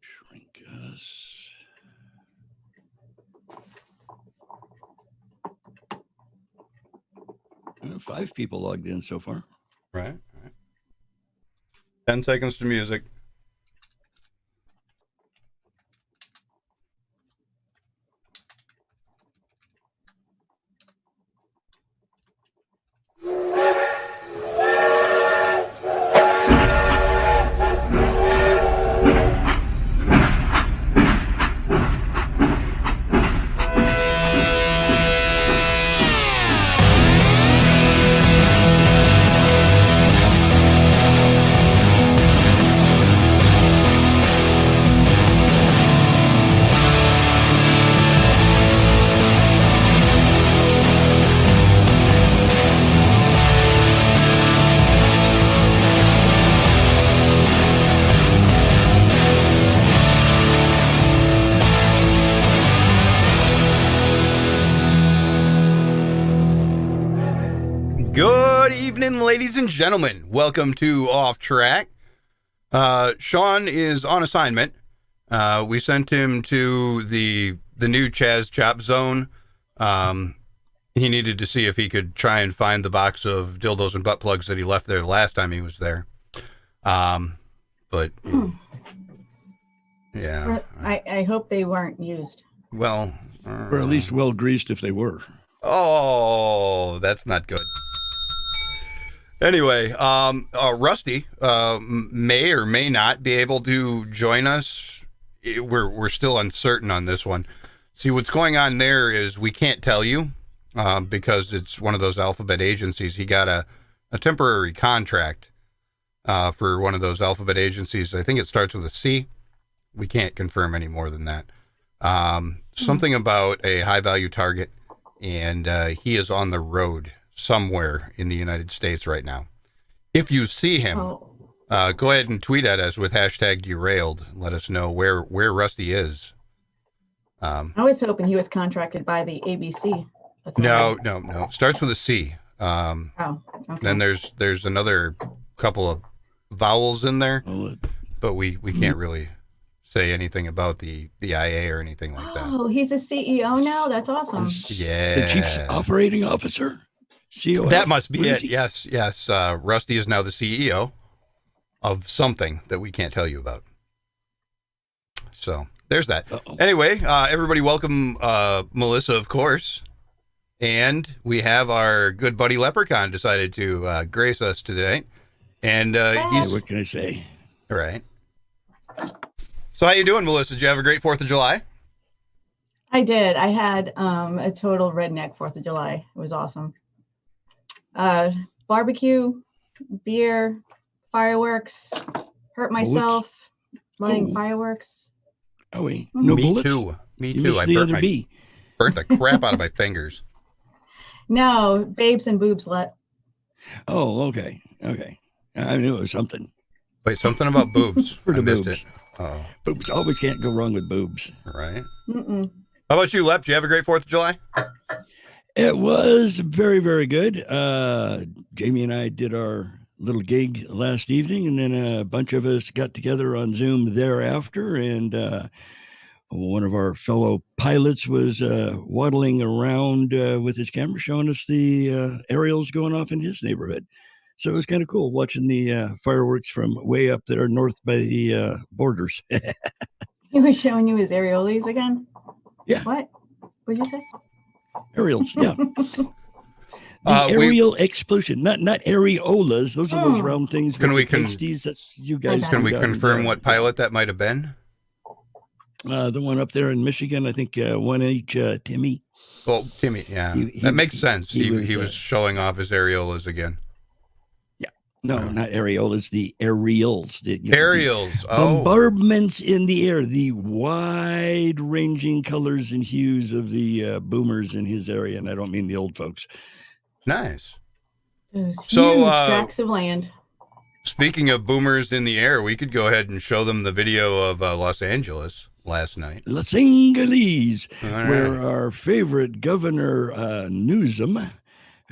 Shrink us. Five people logged in so far. Right. 10 seconds to music. Good evening, ladies and gentlemen. Welcome to Off Track. Sean is on assignment. We sent him to the new Chaz Chop Zone. He needed to see if he could try and find the box of dildos and butt plugs that he left there the last time he was there. But yeah, I hope they weren't used. well, Or at least well greased if they were. oh, that's not good. Anyway, Rusty may or may not be able to join us. We're still uncertain on this one. See, what's going on there is we can't tell you because it's one of those alphabet agencies. He got a temporary contract for one of those alphabet agencies. I think it starts with a C. We can't confirm any more than that. Something about a high-value target, and he is on the road somewhere in the United States right now. If you see him, go ahead and tweet at us with hashtag derailed. Let us know where Rusty is. I was hoping he was contracted by the ABC. No. Starts with a C. Okay. Then there's another couple of vowels in there, but we can't really say anything about the IA or anything like that. Oh, he's a CEO now? That's awesome. Yeah. The chief operating officer? COO? That must be it. Yes. Rusty is now the CEO of something that we can't tell you about. So there's that. Uh-oh. Anyway, everybody welcome Melissa, of course. And we have our good buddy Leprechaun decided to grace us today. And he's... What can I say? All right. So how you doing, Melissa? Did you have a great 4th of July? I did. I had a total redneck 4th of July. It was awesome. Barbecue, beer, fireworks, hurt myself, lighting fireworks. Oh, wait. No Me bullets? too. Me You too. missed I the other B. burnt the crap out of my fingers. No, babes and boobs let. Oh, okay. I knew it was something. Wait, something about boobs. For the I missed boobs. it. Oh, Boobs. Always can't go wrong with boobs. right. Mm-mm. How about you, Lep? Did you have a great 4th of July? It was very, very good. Jamie and I did our little gig last evening, and then a bunch of us got together on Zoom thereafter, and one of our fellow pilots was waddling around with his camera showing us the aerials going off in his neighborhood. So it was kind of cool watching the fireworks from way up there north by the borders. He was showing you his areoles again? Yeah. What? What'd you say? Aerials, yeah. The aerial explosion, not areolas. Those are those round things. Can we pasties. That's you guys. Can we do confirm what pilot that might have been? The one up there in Michigan, I think 1H Timmy. Well, Timmy, yeah, that makes sense. He was showing off his areolas again. No, not areolas, the aerials. Aerials. Oh, Bombardments in the air, the wide-ranging colors and hues of the boomers in his area, and I don't mean the old folks. nice. Those So, huge tracts of land. Speaking of boomers in the air, we could go ahead and show them the video of Los Angeles last night. Los Angeles, All right. where our favorite Governor Newsom,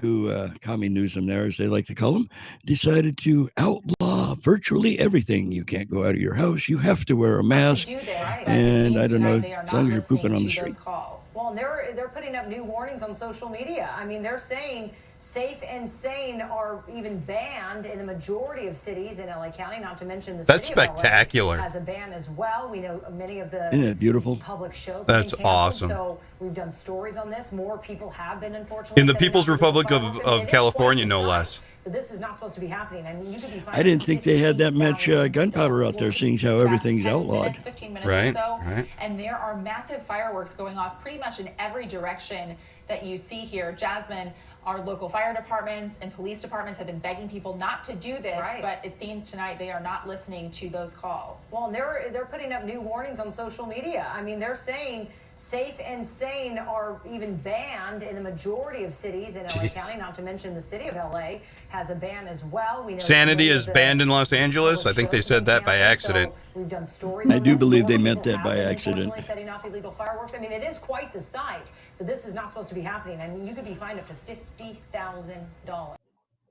who Commie Newsom there, as they like to call him, decided to outlaw virtually everything. You can't go out of your house. You have to wear a mask. And I don't know, as long as you're pooping on the street. Well, and they're putting up new warnings on social media. I mean, they're saying safe and sane are even banned in the majority of cities in LA County, not to mention the That's city spectacular. of LA has a ban as well. We know many of the Isn't it beautiful? public shows That's have been canceled, awesome. So we've done stories on this. More people have been, unfortunately. In the setting People's off illegal Republic fireworks. I mean, of it is California, quite no the less. sight, But this is not supposed to be happening. I mean, you could be I didn't think they had that much gunpowder out there, seeing how everything's 10 outlawed. minutes, 15 minutes Right, or so, right. and there are massive fireworks going off pretty much in every direction that you see here. Jasmine, our local fire departments and police departments have been begging people not to do this, but it seems tonight they are not listening to those calls. Well, and they're putting up new warnings on social media. I mean, they're saying safe and sane are even banned in the majority of cities in LA County, not to mention the city of LA has a ban as well. We know Sanity is banned in Los Angeles. I think they said that by accident. We've done stories. I on do this. believe More they meant people that by have been, accident. unfortunately, setting off illegal fireworks. I mean, it is quite the sight, but this is not supposed to be happening. I mean, you could be fined up to $50,000.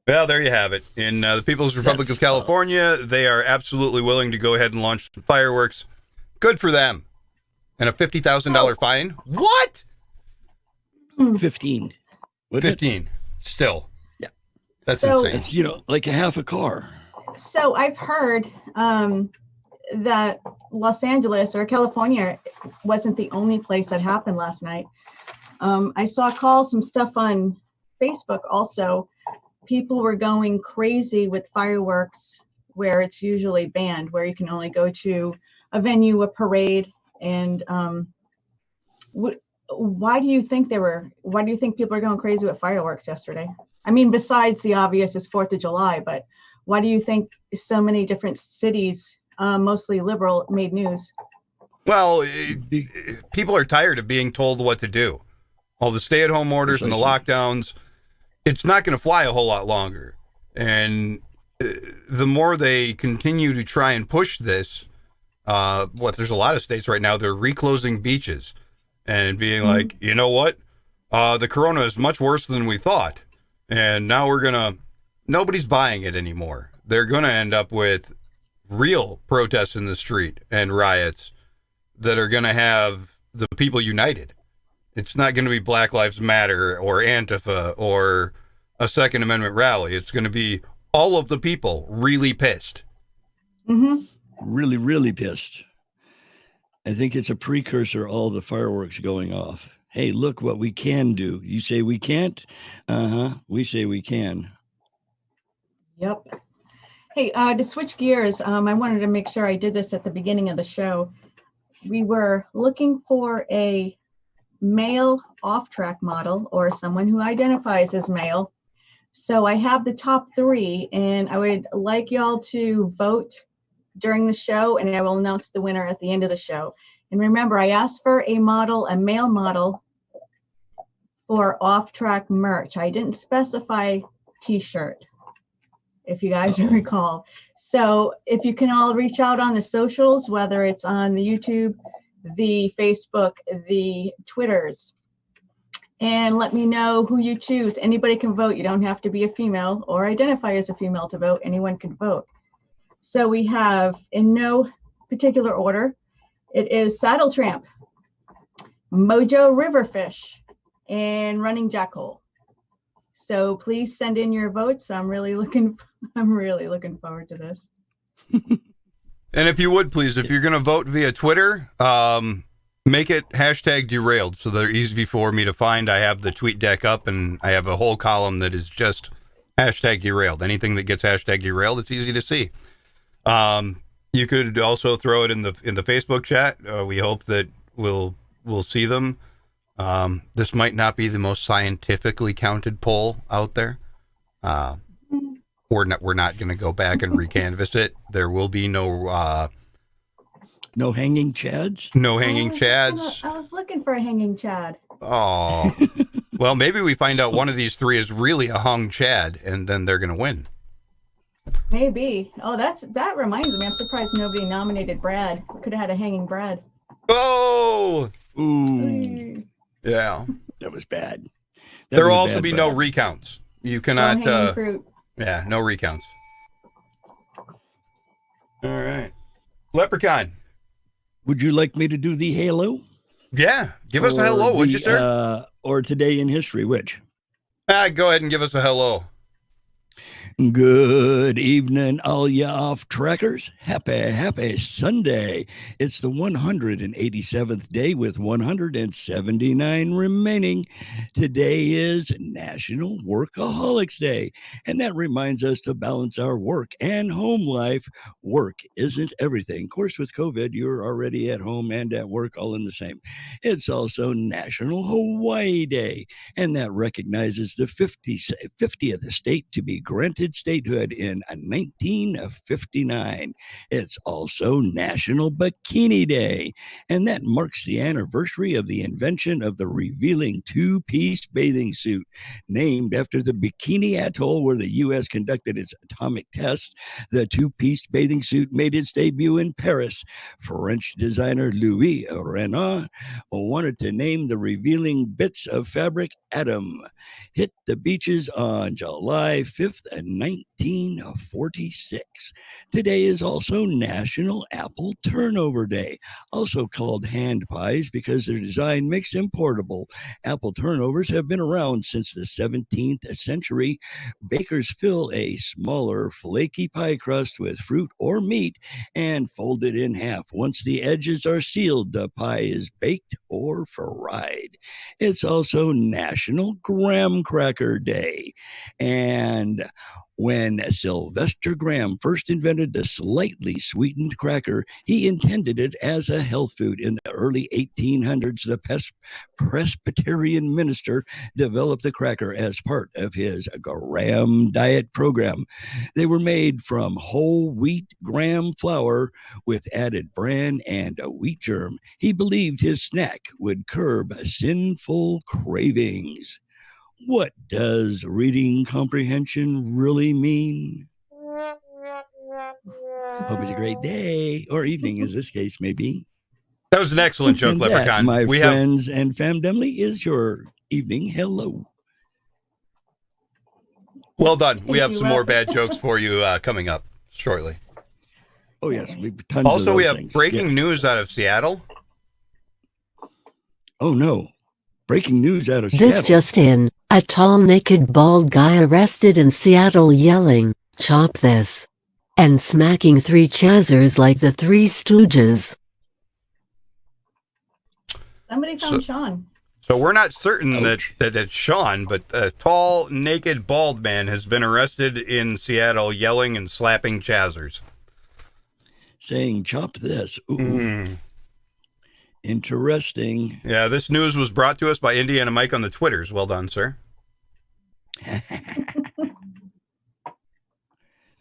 Well, there you have it. In the People's Republic of California, they are absolutely willing to go ahead and launch some fireworks. Good for them. And a $50,000 fine? What? 15. 15. Still. Yeah. That's So- insane. It's, like a half a car. So I've heard that Los Angeles or California wasn't the only place that happened last night. I saw calls, some stuff on Facebook also. People were going crazy with fireworks where it's usually banned, where you can only go to a venue, a parade. And why do you think people are going crazy with fireworks yesterday? I mean, besides the obvious is 4th of July, but why do you think so many different cities, mostly liberal, made news? Well, people are tired of being told what to do. All the stay-at-home orders and the lockdowns, it's not going to fly a whole lot longer. And the more they continue to try and push this, there's a lot of states right now, they're reclosing beaches and being like, you know what? The corona is much worse than we thought. And now nobody's buying it anymore. They're going to end up with real protests in the street and riots that are going to have the people united. It's not going to be Black Lives Matter or Antifa or a Second Amendment rally. It's going to be all of the people really pissed. Mm-hmm. Really, really pissed. I think it's a precursor, all the fireworks going off. Hey, look what we can do. You say we can't? We say we can. Yep. Hey, to switch gears, I wanted to make sure I did this at the beginning of the show. We were looking for a male off-track model or someone who identifies as male. So I have the top 3, and I would like y'all to vote during the show, and I will announce the winner at the end of the show. And remember, I asked for a male model for off-track merch. I didn't specify t-shirt, if you guys recall. So if you can all reach out on the socials, whether it's on the YouTube, the Facebook, the Twitters, and let me know who you choose. Anybody can vote. You don't have to be a female or identify as a female to vote. Anyone can vote. So we have, in no particular order, it is Saddle Tramp, Mojo Riverfish, and Running Jackhole. So please send in your votes. I'm really looking forward to this. And if you would, please, if you're going to vote via Twitter, make it #derailed so they're easy for me to find. I have the tweet deck up, and I have a whole column that is just #derailed. Anything that gets #derailed, it's easy to see. You could also throw it in the Facebook chat. We hope that we'll see them. This might not be the most scientifically counted poll out there. We're not going to go back and recanvass it. There will be no hanging chads. No hanging chads. I was looking for a hanging chad. Oh, well, maybe we find out one of these 3 is really a hung chad, and then they're going to win. Maybe. Oh, that reminds me. I'm surprised nobody nominated Brad. Could have had a hanging Brad. Oh, Ooh, yeah. that was bad. There will was a also bad be no breath. recounts. You No cannot. hanging fruit. Yeah, no recounts. All right, Leprechaun. Would you like me to do the halo? Yeah, give us a Or hello, would you, the, sir? Or today in history, which? Go ahead and give us a hello. Good evening, all ya off trackers. Happy Sunday. It's the 187th day with 179 remaining. Today is National Workaholics Day, and that reminds us to balance our work and home life. Work isn't everything. Of course, with COVID, you're already at home and at work all in the same. It's also National Hawaii Day, and that recognizes the 50th state to be granted statehood in 1959. It's also National Bikini Day, and that marks the anniversary of the invention of the revealing two-piece bathing suit, named after the Bikini Atoll where the U.S. conducted its atomic test. The two-piece bathing suit made its debut in Paris. French designer Louis Renault wanted to name the revealing bits of fabric Atom. Hit the beaches on July 5th, 1946. Today is also National Apple Turnover Day, also called hand pies because their design makes them portable. Apple turnovers have been around since the 17th century. Bakers fill a smaller, flaky pie crust with fruit or meat and fold it in half. Once the edges are sealed, the pie is baked or fried. It's also National Graham Cracker Day. And when Sylvester Graham first invented the slightly sweetened cracker, he intended it as a health food. In the early 1800s, the Presbyterian minister developed the cracker as part of his Graham diet program. They were made from whole wheat graham flour with added bran and a wheat germ. He believed his snack would curb sinful cravings. What does reading comprehension really mean? Hope it's a great day or evening, as this case may be. That was an excellent joke, And that, Leprechaun. my we friends and family, is your evening hello. Well done. We have you, some more Leprechaun. bad jokes for you coming up shortly. Oh yes, we tons of Also, those we have things. breaking Yeah. news out of Seattle. Oh no, breaking news out of This Seattle. just in. A tall naked bald guy arrested in Seattle yelling, "Chop this!" and smacking three Chazers like the Three Stooges. Somebody found So- Sean. So we're not certain Ouch. that it's Sean, but a tall, naked, bald man has been arrested in Seattle yelling and slapping Chazers. Saying chop this. Ooh, interesting. Yeah, this news was brought to us by Indiana Mike on the Twitters. Well done, sir.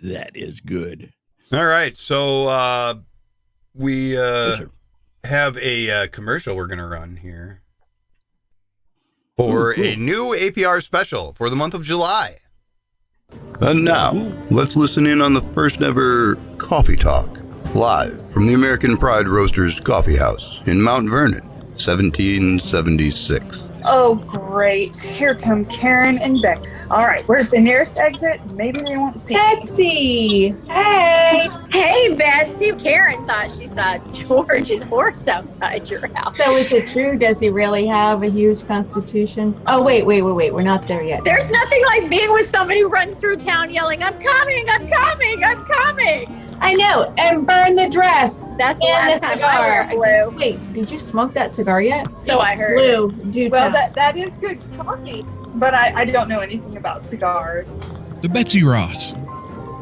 That is good. All right, so we Yes, sir. have a commercial we're going to run here for Ooh, cool. a new APR special for the month of July. And now, let's listen in on the first ever Coffee Talk, live from the American Pride Roasters Coffee House in Mount Vernon, 1776. Oh, great. Here come Karen and Beck. All right, where's the nearest exit? Maybe they won't see me. Betsy! Hey! Hey, Betsy. Karen thought she saw George's horse outside your house. So is it true? Does he really have a huge constitution? Oh, wait. We're not there yet. There's nothing like being with somebody who runs through town yelling, "I'm coming, I'm coming, I'm coming." I know. And burn the dress. That's the And last the time cigar. I went blue. Wait, did you smoke that cigar yet? So I heard. Blue. Do Well, tell. that is good coffee, but I don't know anything about cigars. The Betsy Ross.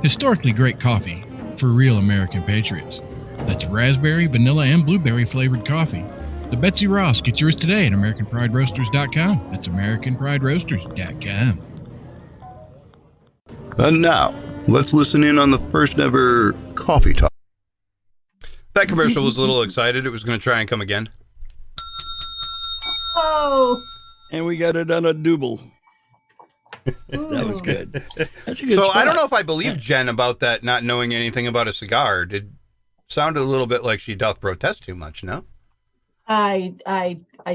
Historically great coffee for real American patriots. That's raspberry, vanilla, and blueberry flavored coffee. The Betsy Ross. Get yours today at AmericanPrideRoasters.com. That's AmericanPrideRoasters.com. And now, let's listen in on the first ever Coffee Talk. That commercial was a little excited. It was going to try and come again. Oh. And we got it on a double. That was Ooh. good. That's a good So spot. I don't know if I believe Jen about that not knowing anything about a cigar. Sounded a little bit like she doth protest too much, no? I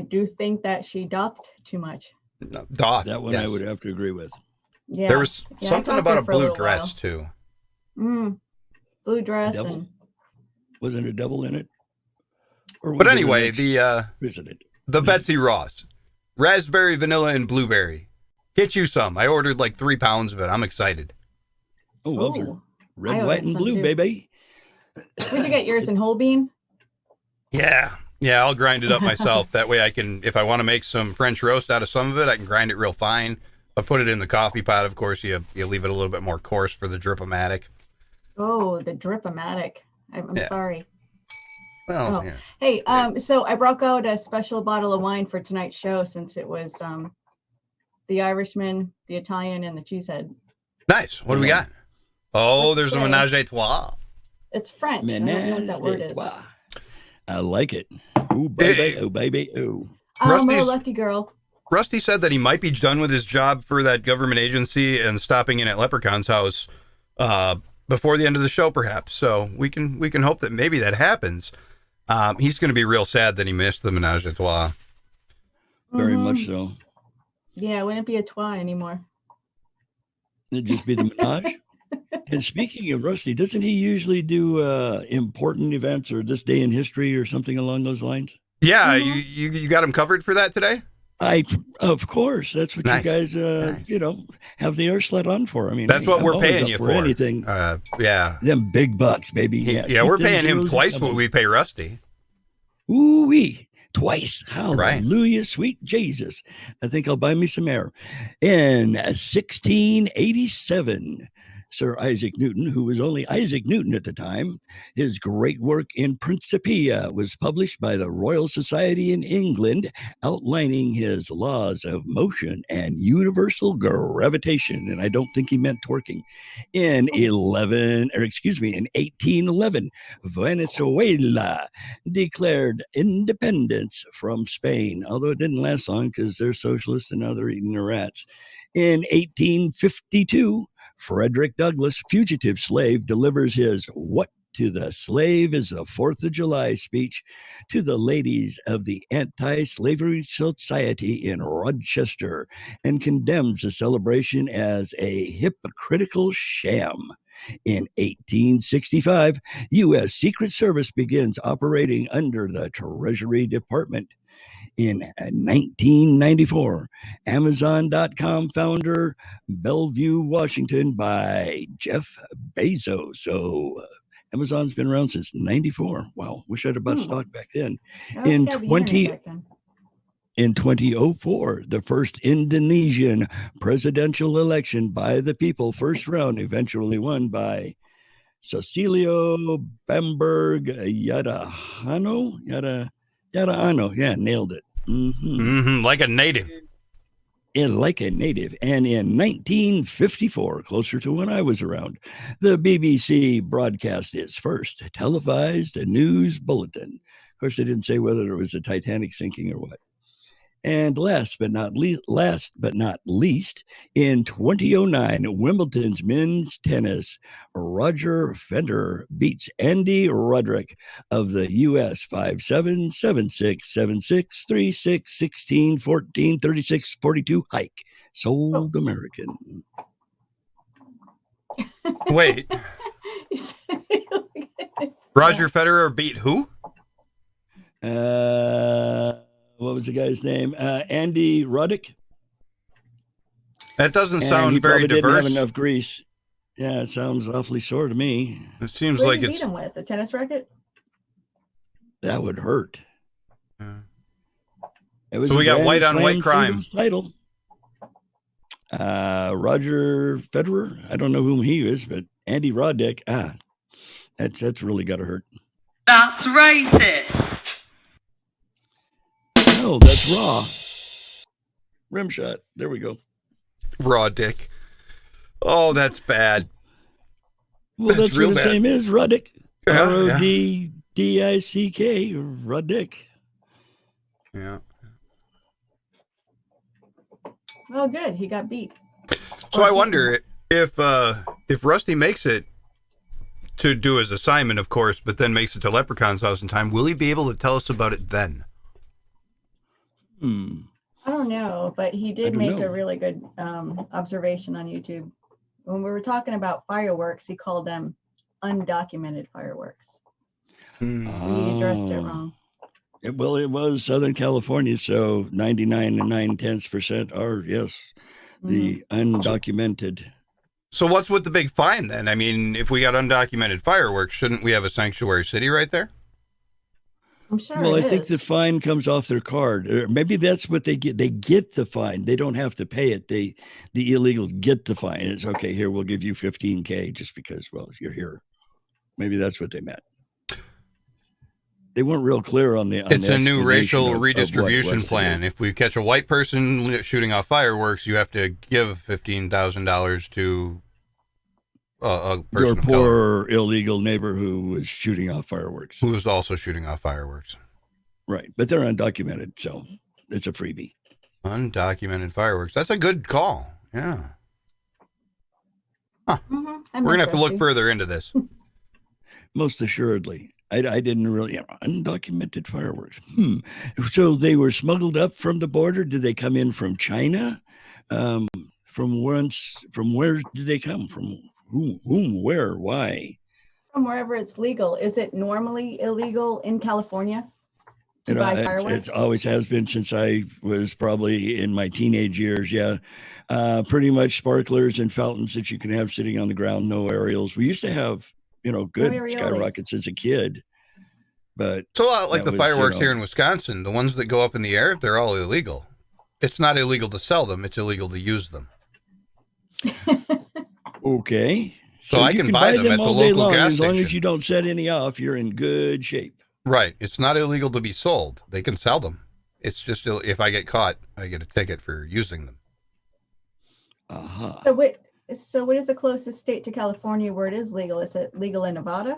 do think that she doth too much. Doth. That one yes. I would have to agree with. Yeah. There was Yeah, I something talked about to a her for blue little dress too. while. Blue dress Devil? and Wasn't a devil in it? Or But was it an anyway, visited? the Betsy Ross, raspberry, vanilla, and blueberry. Get you some. I ordered like 3 pounds of it. I'm excited. Oh, well, sir. I Red, ordered white, and some blue, too. baby. Where'd you get yours in whole bean? Yeah. Yeah, I'll grind it up myself. That way I can, if I want to make some French roast out of some of it, I can grind it real fine. I put it in the coffee pot. Of course, you leave it a little bit more coarse for the Drip-O-Matic. Oh, the Drip-O-Matic. I'm Yeah. sorry. Well, Oh. yeah. Hey, so I broke out a special bottle of wine for tonight's show since it was the Irishman, the Italian, and the Cheesehead. Nice. What do we got? Oh, there's a Okay. menage a trois. It's French. I don't know what that word Ménage is. à trois. I like it. Oh, baby. Oh, baby. Oh. I'm a Rusty's- lucky girl. Rusty said that he might be done with his job for that government agency and stopping in at Leprechaun's house before the end of the show, perhaps. So we can hope that maybe that happens. He's going to be real sad that he missed the menage a trois. Very Mhm. much so. Yeah, it wouldn't be a twa anymore. It'd just be the menage. And speaking of Rusty, doesn't he usually do important events or this day in history or something along those lines? Yeah, you got him covered for that today? Of course, that's what Nice. you guys, have the air sled on for. I mean, That's what I'm we're always paying up you for for. anything. Yeah. Them big bucks, baby. Yeah, keep we're them paying him zeros twice coming. what we pay Rusty. Ooh-wee. Twice. Hallelujah, sweet Jesus. I think I'll buy me some air. In 1687, Sir Isaac Newton, who was only Isaac Newton at the time, his great work in Principia was published by the Royal Society in England, outlining his laws of motion and universal gravitation. And I don't think he meant twerking. In 1811, Venezuela declared independence from Spain, although it didn't last long because they're socialists and now they're eating their rats. In 1852, Frederick Douglass, fugitive slave, delivers his "What to the Slave is the 4th of July" speech to the ladies of the Anti-Slavery Society in Rochester and condemns the celebration as a hypocritical sham. In 1865, U.S. Secret Service begins operating under the Treasury Department. In 1994, Amazon.com founder Bellevue, Washington by Jeff Bezos. So Amazon's been around since 94. Wow. Wish I'd have bought stock back then. I In don't think I had the internet back then. In 2004, the first Indonesian presidential election by the people, first round, eventually won by Cecilio Bamberg Yadahano. Yadahano. Yeah, nailed it. Like a native. Like a native. And in 1954, closer to when I was around, the BBC broadcast its first televised news bulletin. Of course, they didn't say whether it was a Titanic sinking or what. And last but not least, in 2009, Wimbledon's men's tennis, Roger Federer beats Andy Roddick of the U.S. 5-7, 7-6, 7-6, 3-6, 16, 14, 36, 42 hike. Sold American. Wait. Roger Federer beat who? What was the guy's name? Andy Roddick. That doesn't And sound he very probably diverse. didn't have enough grease. Yeah, it sounds awfully sore to me. It seems What like did you it's beat him with? A tennis racket? That would hurt. It was So we a got Grand white on Slam white crime. singles title. Roger Federer. I don't know whom he is, but Andy Roddick. That's really got to hurt. That's racist. No, that's raw. Rim shot. There we go. raw dick. Oh, that's bad. Well, that's real what his bad. name is, Roddick. Yeah, Roddick. Roddick. Yeah. Oh, good. He got beat. So I wonder if Rusty makes it to do his assignment, of course, but then makes it to Leprechaun's house in time, will he be able to tell us about it then? I don't know, but he I did don't make know. a really good observation on YouTube. When we were talking about fireworks, he called them undocumented fireworks. Hmm. He addressed it Oh. wrong. Well, it was Southern California, so 99 and 9/10% are, yes, the undocumented. So what's with the big fine then? I mean, if we got undocumented fireworks, shouldn't we have a sanctuary city right there? I'm sure Well, it I think is. the fine comes off their card. Or maybe that's what they get. They get the fine. They don't have to pay it. The illegals get the fine. It's okay. Here, we'll give you 15K just because, well, you're here. Maybe that's what they meant. They weren't real clear on the. It's a new explanation racial of what it redistribution was to plan. do. If we catch a white person shooting off fireworks, you have to give $15,000 to a person Your of color poor illegal neighbor who was shooting off fireworks. who was also shooting off fireworks. Right, but they're undocumented, so it's a freebie. Undocumented fireworks. That's a good call. Yeah. I'm We're going to have to look interested. further into this. Most assuredly. I didn't really, undocumented fireworks. So they were smuggled up from the border? Did they come in from China? From where did they come? From whom, where, why? From wherever it's legal. Is it normally illegal in California to buy fireworks? It always has been since I was probably in my teenage years. Yeah. Pretty much sparklers and fountains that you can have sitting on the ground, no aerials. We used to have, good aerials. skyrockets as a kid, but It's a lot like that the was, fireworks here in Wisconsin. The ones that go up in the air, they're all illegal. It's not illegal to sell them. It's illegal to use them. Okay. So I you can buy them at the all day local long. gas As long as station. you don't set any off, you're in good shape. Right. It's not illegal to be sold. They can sell them. It's just if I get caught, I get a ticket for using them. Uh-huh. So what is the closest state to California where it is legal? Is it legal in Nevada?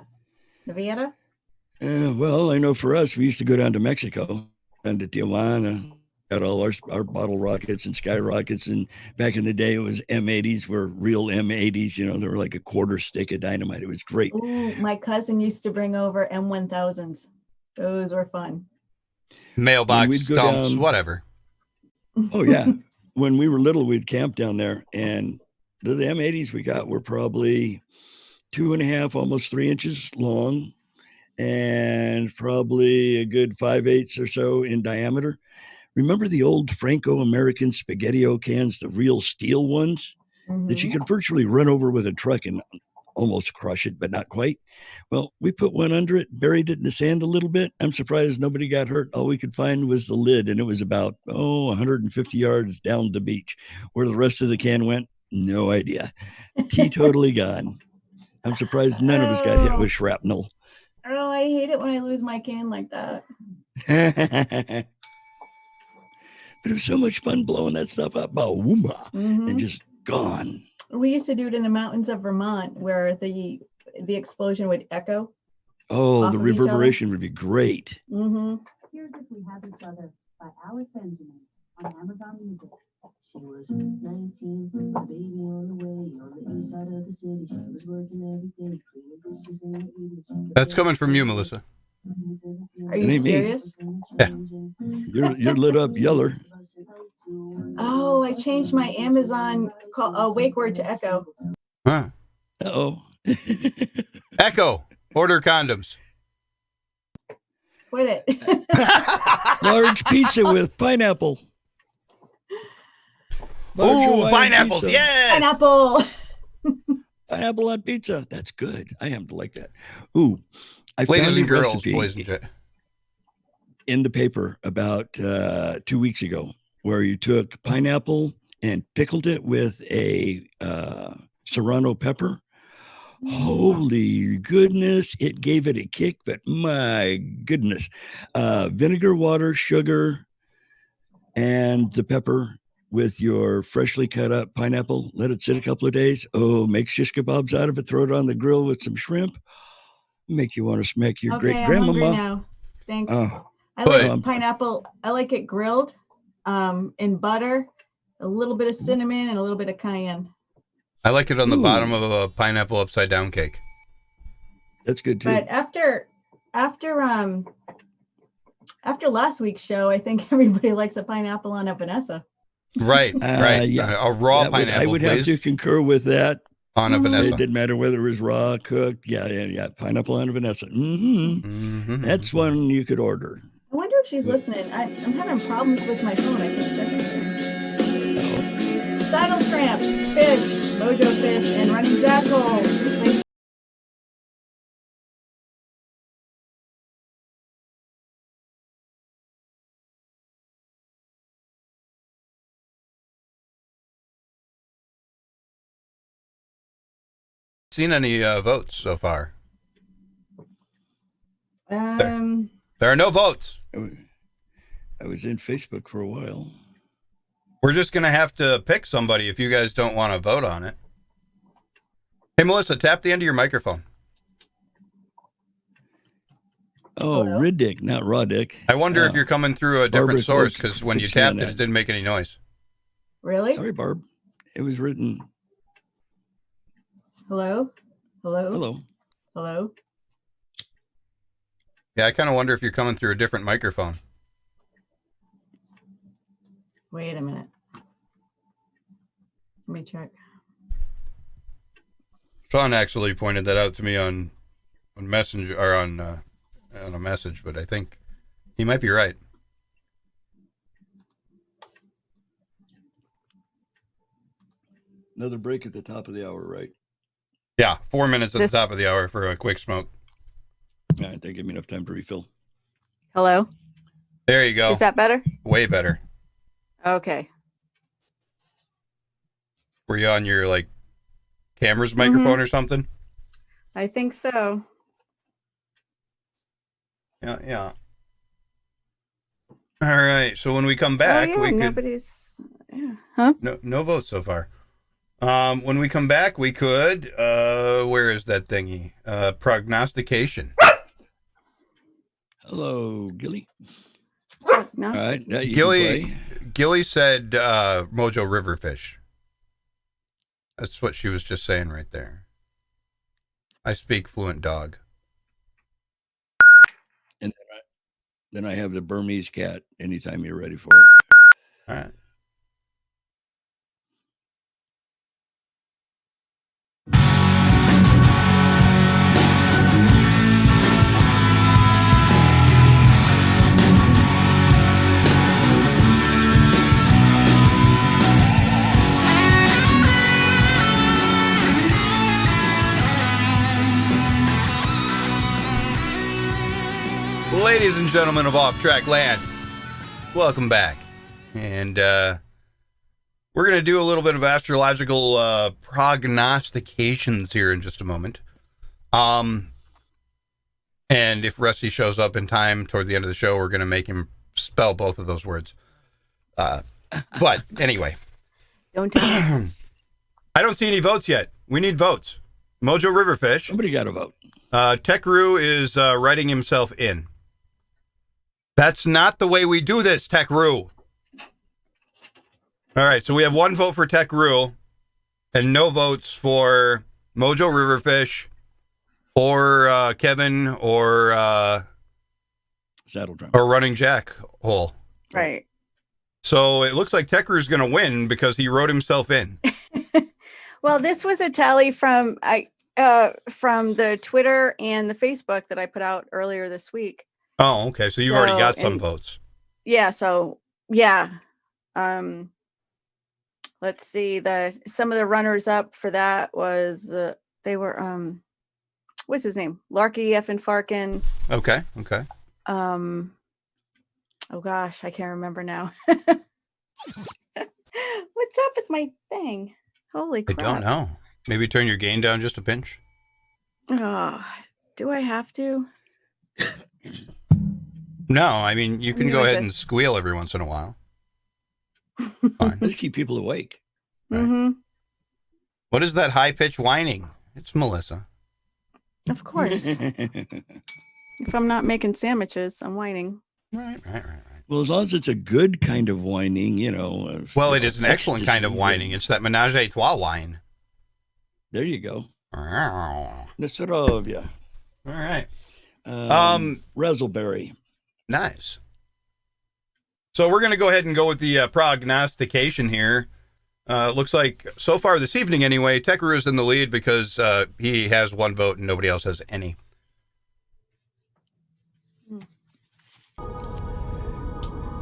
Well, I know for us, we used to go down to Mexico and to Tijuana, got all our bottle rockets and skyrockets. And back in the day, it was M80s were real M80s. They were like a quarter stick of dynamite. It was great. Ooh, my cousin used to bring over M1000s. Those were fun. Mailbox, we'd go stumps, down- whatever. Oh, yeah. When we were little, we'd camp down there. And the M80s we got were probably 2.5, almost 3 inches long, and probably a good 5/8 or so in diameter. Remember the old Franco-American Spaghetti-O cans, the real steel ones that you could virtually run over with a truck and almost crush it, but not quite? Well, we put one under it, buried it in the sand a little bit. I'm surprised nobody got hurt. All we could find was the lid, and it was about 150 yards down the beach. Where the rest of the can went, no idea. Teetotally gone. I'm surprised none of us got hit with shrapnel. Oh, I hate it when I lose my can like that. But it was so much fun blowing that stuff up, and just gone. We used to do it in the mountains of Vermont where the explosion would echo. Oh, off the of each other. reverberation would be great. Mm-hmm. Here's If We Have Each Other by Alec Benjamin on Amazon Music. She was 19 with a baby on the way on the east side of the city. She was working every day, cleaning dishes in the evening. That's coming from you, Melissa. Are It you ain't me. serious? Yeah. You're lit up yeller. Oh, I changed my Amazon wake word to echo. Huh. Uh-oh. Echo. Order condoms. Quit it. Large pizza with pineapple. Large Ooh, Hawaiian pineapples. pizza. Yes. Pineapple. Pineapple on pizza. That's good. I happen to like that. Ooh, I Ladies found and a girls, recipe boys and girls. in the paper about 2 weeks ago where you took pineapple and pickled it with a serrano pepper. Holy goodness, it gave it a kick, but my goodness. Vinegar, water, sugar, and the pepper with your freshly cut up pineapple. Let it sit a couple of days. Oh, make shish kebabs out of it. Throw it on the grill with some shrimp. Make you want to smack your great Okay, I'm hungry grandmama. now. Thanks. Oh, I like but- pineapple. I like it grilled in butter, a little bit of cinnamon, and a little bit of cayenne. I like it on the Ooh. bottom of a pineapple upside down cake. That's good too. But after After last week's show, I think everybody likes a pineapple on a Vanessa. Right, right. Yeah. A raw I pineapple, would have to please, concur with that. on a Vanessa. It didn't matter whether it was raw, cooked. Yeah. Pineapple on a Vanessa. That's one you could order. I wonder if she's listening. I'm having problems with my phone. I can check it. Saddle Tramp, Fish, Mojo Fish, and Running Jackal. Seen any votes so far? There are no votes. I was in Facebook for a while. We're just going to have to pick somebody if you guys don't want to vote on it. Hey, Melissa, tap the end of your microphone. Oh, Riddick, not Roddick. I wonder if you're coming through a different Barbara source, Coates because when you fixed me on tapped it, that. it didn't make any noise. Really? Sorry, Barb. It was written. Hello? Hello. Yeah, I kind of wonder if you're coming through a different microphone. Wait a minute. Let me check. Sean actually pointed that out to me on Messenger, or on a message, but I think he might be right. Another break at the top of the hour, right? Yeah, 4 minutes at the top of the hour for a quick smoke. All right, that gave me enough time to refill. Hello? There you go. Is that better? Way better. Okay. Were you on your camera's microphone or something? I think so. Yeah. All right. So when we come back, we could. Nobody's. Yeah. Huh? No votes so far. When we come back, we could. Where is that thingy? Prognostication. Hello, Gilly. All right, now you can play. Gilly said Mojo Riverfish. That's what she was just saying right there. I speak fluent dog. And then I have the Burmese cat anytime you're ready for it. All right. Ladies and gentlemen of Off Track Land, welcome back. And we're going to do a little bit of astrological prognostications here in just a moment. And if Rusty shows up in time toward the end of the show, we're going to make him spell both of those words. But anyway. Don't tell me. I don't see any votes yet. We need votes. Mojo Riverfish. Somebody got a vote. Techru is writing himself in. That's not the way we do this, Techru. All right, so we have one vote for Techru and no votes for Mojo Riverfish or Kevin or Saddle Drum or Running Jack Hole. Right. So it looks like Techru's going to win because he wrote himself in. Well, this was a tally from the Twitter and the Facebook that I put out earlier this week. Oh, okay. So you've already got some votes. Yeah. So yeah. Let's see. Some of the runners up for that was they were what's his name? Larky F and Farkin. Okay. Oh gosh, I can't remember now. What's up with my thing? Holy crap. I don't know. Maybe turn your gain down just a pinch. Oh, do I have to? No, I mean, you can I'm go doing ahead and this. squeal every once in a while. Fine. Let's keep people awake. Mm-hmm. What is that high-pitched whining? It's Melissa. Of course. If I'm not making sandwiches, I'm whining. Right. Well, as long as it's a good kind of whining, Well, it is an excellent kind of whining. It's that menage a trois whine. There you go. All Nasarovia. right. Razzleberry. Nice. So we're going to go ahead and go with the prognostication here. Looks like so far this evening anyway, Tekru is in the lead because he has 1 vote and nobody else has any.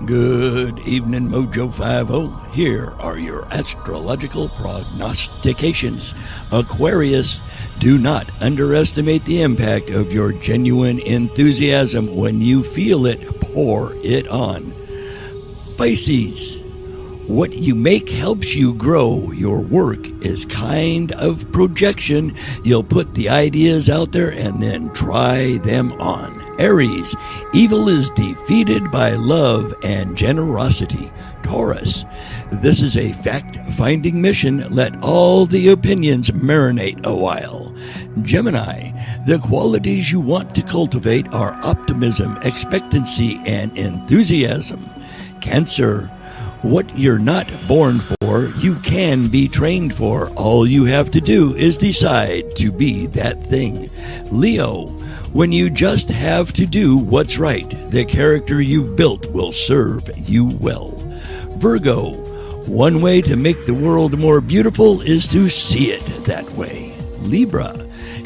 Good evening, Mojo 50. Here are your astrological prognostications. Aquarius, do not underestimate the impact of your genuine enthusiasm. When you feel it, pour it on. Pisces, what you make helps you grow. Your work is kind of projection. You'll put the ideas out there and then try them on. Aries, evil is defeated by love and generosity. Taurus, this is a fact-finding mission. Let all the opinions marinate a while. Gemini, the qualities you want to cultivate are optimism, expectancy, and enthusiasm. Cancer, what you're not born for, you can be trained for. All you have to do is decide to be that thing. Leo, when you just have to do what's right, the character you've built will serve you well. Virgo, one way to make the world more beautiful is to see it that way. Libra,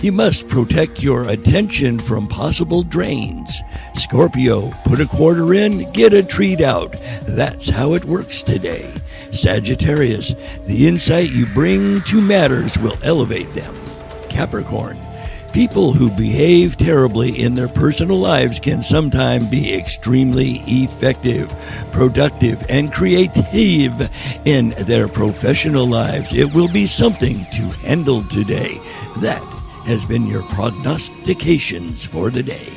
you must protect your attention from possible drains. Scorpio, put a quarter in, get a treat out. That's how it works today. Sagittarius, the insight you bring to matters will elevate them. Capricorn, people who behave terribly in their personal lives can sometimes be extremely effective, productive, and creative in their professional lives. It will be something to handle today. That has been your prognostications for the day.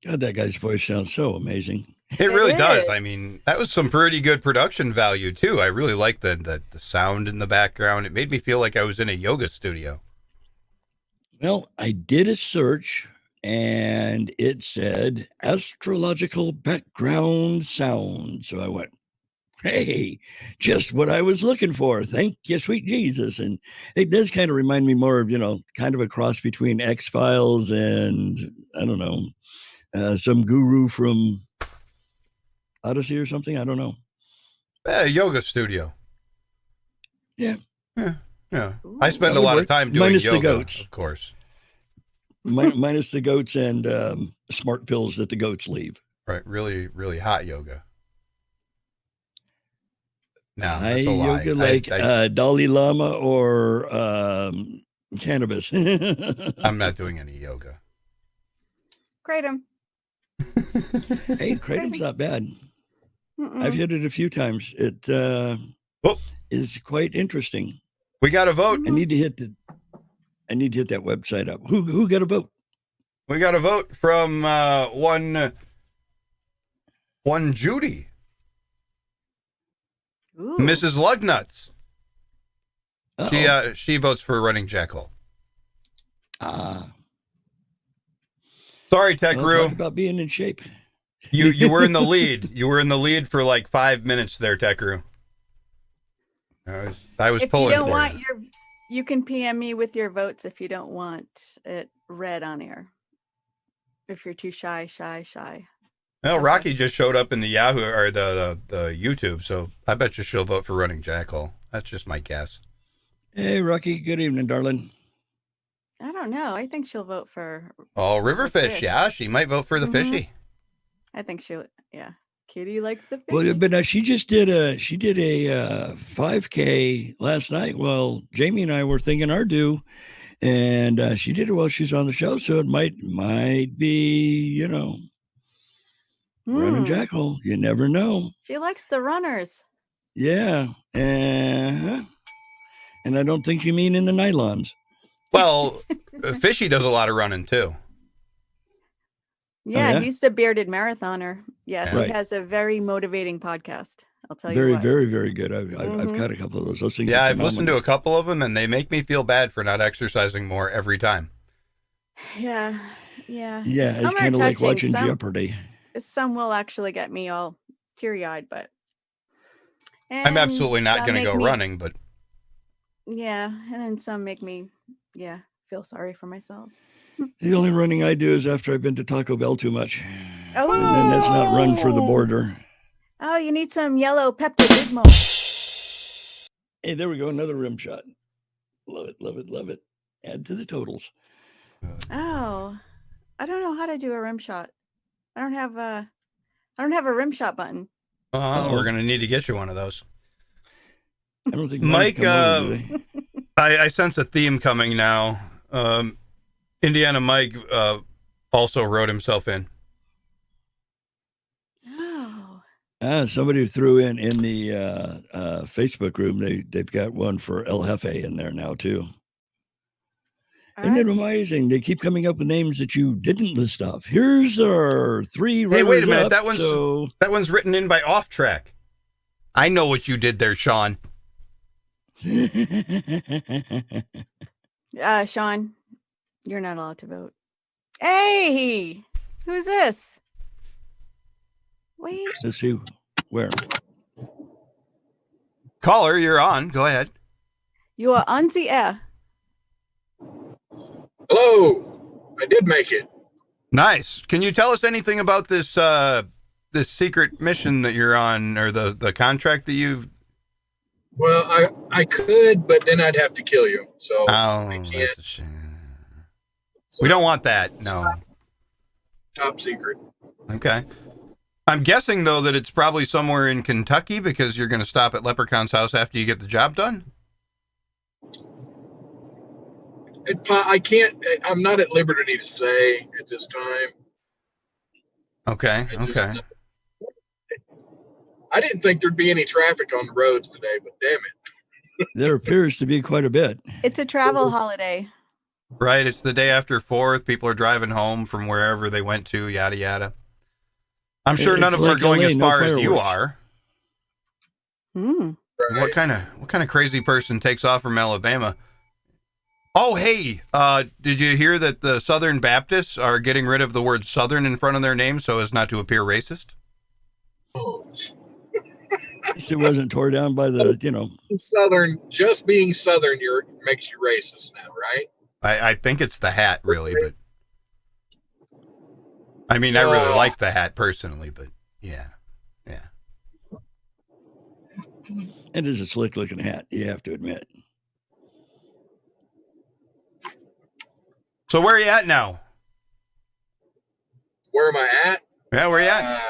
God, that guy's voice sounds so amazing. It really does. I mean, that was some pretty good production value, too. I really liked the sound in the background. It made me feel like I was in a yoga studio. Well, I did a search, and it said astrological background sound. So I went, hey, just what I was looking for. Thank you, sweet Jesus. And it does kind of remind me more of, kind of a cross between X-Files and, I don't know, some guru from Odyssey or something. I don't know. Yoga studio. Yeah. Yeah. I spend a lot of time doing minus yoga, the goats, of course. Minus the goats and smart pills that the goats leave. Right. Really, really hot yoga. No, High that's a lie. yoga like Dalai Lama or cannabis. I'm not doing any yoga. Kratom. Hey, Kratom's not bad. Mm-mm. I've hit it a few times. It is quite interesting. We got a vote. I need to hit that website up. Who got a vote? We got a vote from one Judy. Ooh. Mrs. Lugnuts. She votes for running Jackal. Sorry, Tech Well, Roo. talk about being in shape. You were in the lead. You were in the lead for like 5 minutes there, Tech Roo. I was If pulling you don't for want you. you can PM me with your votes if you don't want it read on air. If you're too shy. Well, Rocky just showed up in the Yahoo or the YouTube, so I bet you she'll vote for running Jackal. That's just my guess. Hey, Rocky. Good evening, darling. I don't know. I think she'll vote for. Oh, Riverfish. Fish. Yeah, she might vote for the fishy. I think she'll. Yeah, Kitty likes the fish. Well, but she just did a 5K last night. Well, Jamie and I were thinking our due, and she did it while she's on the show, so it might be running Jackal. You never know. She likes the runners. Yeah, and I don't think you mean in the nylons. Well, Fishy does a lot of running too. Yeah, yeah? he's a bearded marathoner. Yes, Right. he has a very motivating podcast. I'll tell you Very, what. very, very good. I've got a couple of those. Those things. Yeah, are I've listened to a couple of them, and they make me feel bad for not exercising more every time. Yeah. Yeah, Some it's are kind of like touching, watching some- Jeopardy. Some will actually get me all teary-eyed, but I'm absolutely not some going to make go me- running, but Yeah, and then some make me, feel sorry for myself. The only running I do is after I've been to Taco Bell too much. Oh, And then that's not run for the border. Oh, you need some yellow Pepto-Bismol. Hey, there we go. Another rim shot. Love it, love it, love it. Add to the totals. Oh, I don't know how to do a rim shot. I don't have a rim shot button. We're going to need to get you one of those. I don't think Mike, over, I sense a theme coming now. Indiana Mike also wrote himself in. Oh. Somebody threw in the Facebook room. They've got one for El Jefe in there now too. Isn't it amazing? They keep coming up with names that you didn't list off. Here's our 3. Hey, wait a minute. Up, that one's written in by Off Track. I know what you did there, Sean. Sean, you're not allowed to vote. Hey, who's this? Wait. Let's see where. Caller, you're on. Go ahead. You are on the air. Hello. I did make it. Nice. Can you tell us anything about this this secret mission that you're on, or the contract that you've? Well, I could, but then I'd have to kill you. So I can't. We don't want that. No. Top secret. Okay. I'm guessing though that it's probably somewhere in Kentucky because you're going to stop at Leprechaun's house after you get the job done. I can't. I'm not at liberty to say at this time. Okay. Okay. I didn't think there'd be any traffic on the roads today, but damn it. There appears to be quite a bit. It's a travel holiday. Right. It's the day after 4th. People are driving home from wherever they went to, yada, yada. I'm sure none of them are going as far as you are. Hmm. Right. What kind of crazy person takes off from Alabama? Oh, hey, did you hear that the Southern Baptists are getting rid of the word Southern in front of their name so as not to appear racist? Oh. It wasn't tore down by the, Southern, just being Southern makes you racist now, right? I think it's the hat, really, but I mean, I really like the hat personally, but yeah. It is a slick looking hat, you have to admit. So where are you at now? Where am I at? Yeah, where are you at?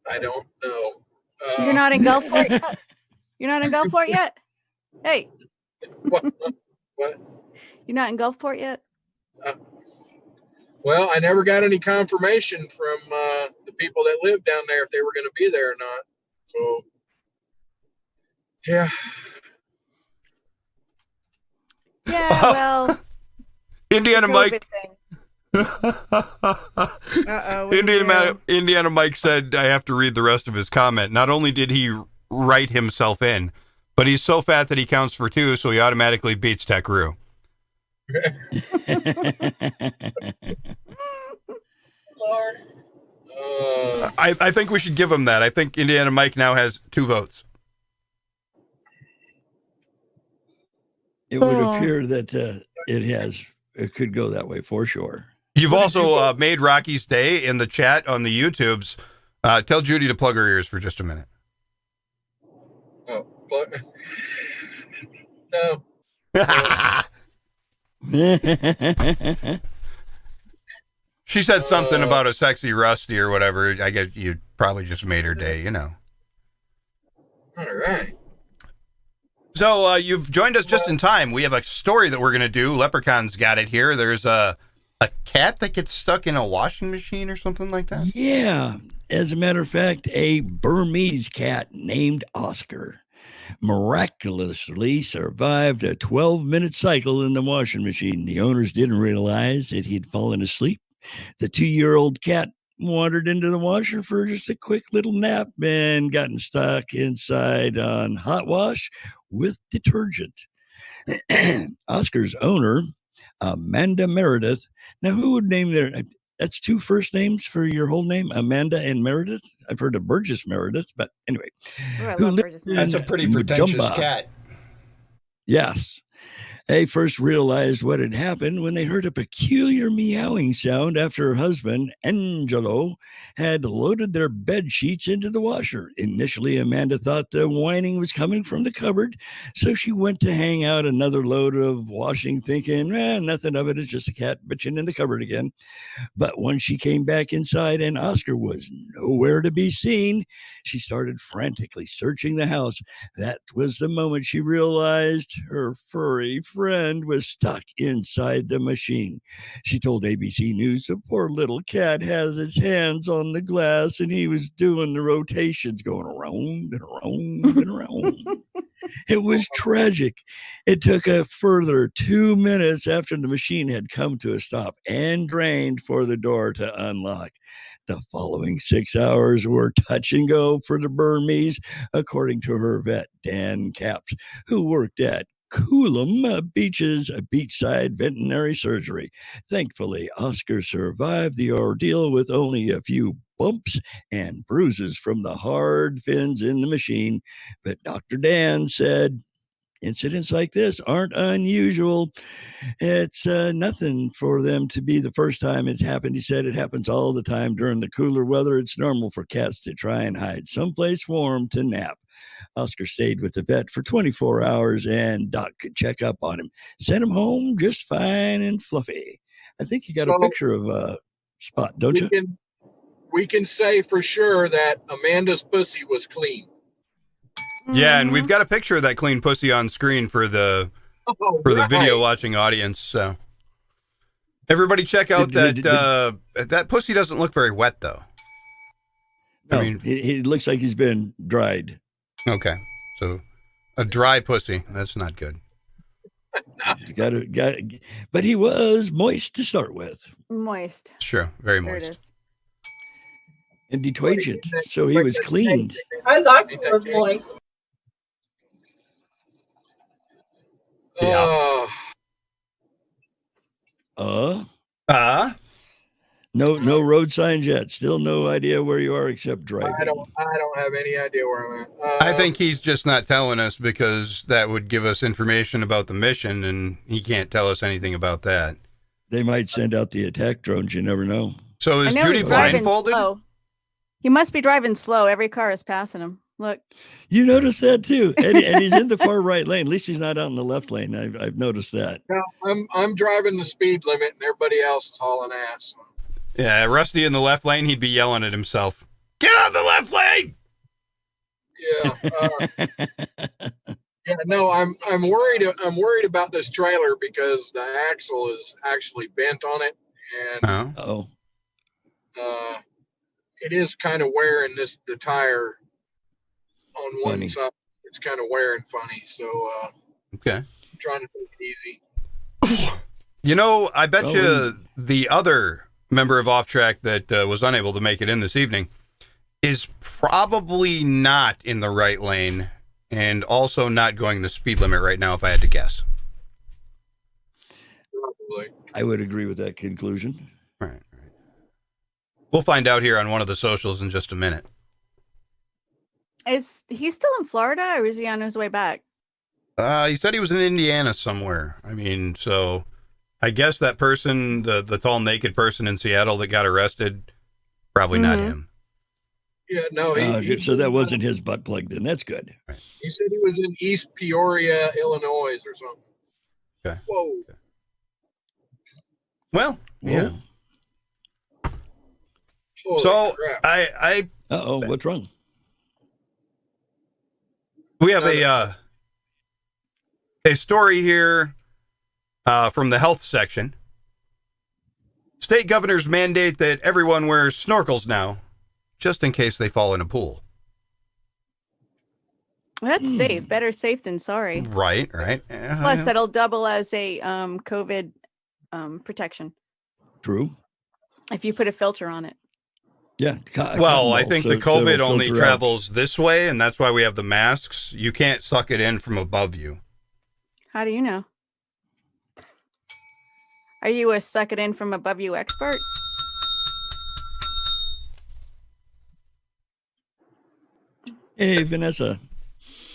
I don't know. You're not in Gulfport yet? You're not in Gulfport yet? Hey. What? You're not in Gulfport yet? Well, I never got any confirmation from the people that live down there if they were going to be there or not. So, yeah. Yeah, well. Indiana Mike. Indiana Mike said I have to read the rest of his comment. Not only did he write himself in, but he's so fat that he counts for 2, so he automatically beats Tekru. Lord. I think we should give him that. I think Indiana Mike now has 2 votes. It would appear that it could go that way for sure. You've also made Rocky's day in the chat on the YouTubes. Tell Judy to plug her ears for just a minute. Oh, no. She said something about a sexy Rusty or whatever. I guess you probably just made her day, All right. So you've joined us just in time. We have a story that we're going to do. Leprechaun's got it here. There's a cat that gets stuck in a washing machine or something like that. Yeah. As a matter of fact, a Burmese cat named Oscar miraculously survived a 12-minute cycle in the washing machine. The owners didn't realize that he'd fallen asleep. The 2-year-old cat wandered into the washer for just a quick little nap and gotten stuck inside on hot wash with detergent. Oscar's owner, Amanda Meredith. Now, who would name their... That's 2 first names for your whole name, Amanda and Meredith. I've heard of Burgess Meredith, but anyway. Oh, That's a pretty pretentious cat. Yes. They first realized what had happened when they heard a peculiar meowing sound after her husband, Angelo, had loaded their bed sheets into the washer. Initially, Amanda thought the whining was coming from the cupboard, so she went to hang out another load of washing, thinking, nothing of it, it's just a cat bitching in the cupboard again. But when she came back inside and Oscar was nowhere to be seen, she started frantically searching the house. That was the moment she realized her furry friend was stuck inside the machine. She told ABC News the poor little cat has its hands on the glass and he was doing the rotations, going around and around and around. It was tragic. It took a further 2 minutes after the machine had come to a stop and drained for the door to unlock. The following 6 hours were touch and go for the Burmese, according to her vet, Dan Capps, who worked at Coolum Beach's beachside veterinary surgery. Thankfully, Oscar survived the ordeal with only a few bumps and bruises from the hard fins in the machine. But Dr. Dan said incidents like this aren't unusual. It's nothing for them to be the first time it's happened. He said it happens all the time during the cooler weather. It's normal for cats to try and hide someplace warm to nap. Oscar stayed with the vet for 24 hours and Doc could check up on him. Sent him home just fine and fluffy. I think you got a picture of Spot, don't you? We can say for sure that Amanda's pussy was clean. Yeah, and we've got a picture of that clean pussy on screen for the video watching audience. So everybody check out that pussy doesn't look very wet though. No, I mean, it looks like he's been dried. Okay, so a dry pussy, that's not good. But he was moist to start with. Moist. Sure, very There it moist. is. And detergent, so he was cleaned. I like her voice. Yeah. No road signs yet. Still no idea where you are except driving. I don't have any idea where I'm at. I think he's just not telling us because that would give us information about the mission, and he can't tell us anything about that. They might send out the attack drones. You never know. So I is know Judy he's driving blindfolded? slow. He must be driving slow. Every car is passing him. Look. You noticed that too, and he's in the far right lane. At least he's not out in the left lane. I've noticed that. No, I'm driving the speed limit, and everybody else is hauling ass. Yeah, Rusty in the left lane, he'd be yelling at himself. Get out of the left lane! Yeah. Yeah. No, I'm worried. I'm worried about this trailer because the axle is actually bent on it, and it is kind of wearing the tire on one side. It's kind of wearing funny. So okay, I'm trying to take it easy. You know, I bet you the other member of Off Track that was unable to make it in this evening is probably not in the right lane and also not going the speed limit right now, if I had to guess. Probably. I would agree with that conclusion. Right. We'll find out here on one of the socials in just a minute. Is he still in Florida or is he on his way back? He said he was in Indiana somewhere. I mean, so I guess that person, the tall naked person in Seattle that got arrested, probably not him. Yeah, no. So that wasn't his butt plug then. That's good. Right. He said he was in East Peoria, Illinois, or something. Okay. Whoa. Well, yeah. Holy So crap. What's wrong? We have a story here from the health section. State governors mandate that everyone wears snorkels now, just in case they fall in a pool. That's safe. Better safe than sorry. Right. Plus, that'll double as a COVID protection. True. If you put a filter on it. Yeah. Well, I think the COVID it'll only filter out. travels this way, and that's why we have the masks. You can't suck it in from above you. How do you know? Are you a suck it in from above you expert? Hey, Vanessa.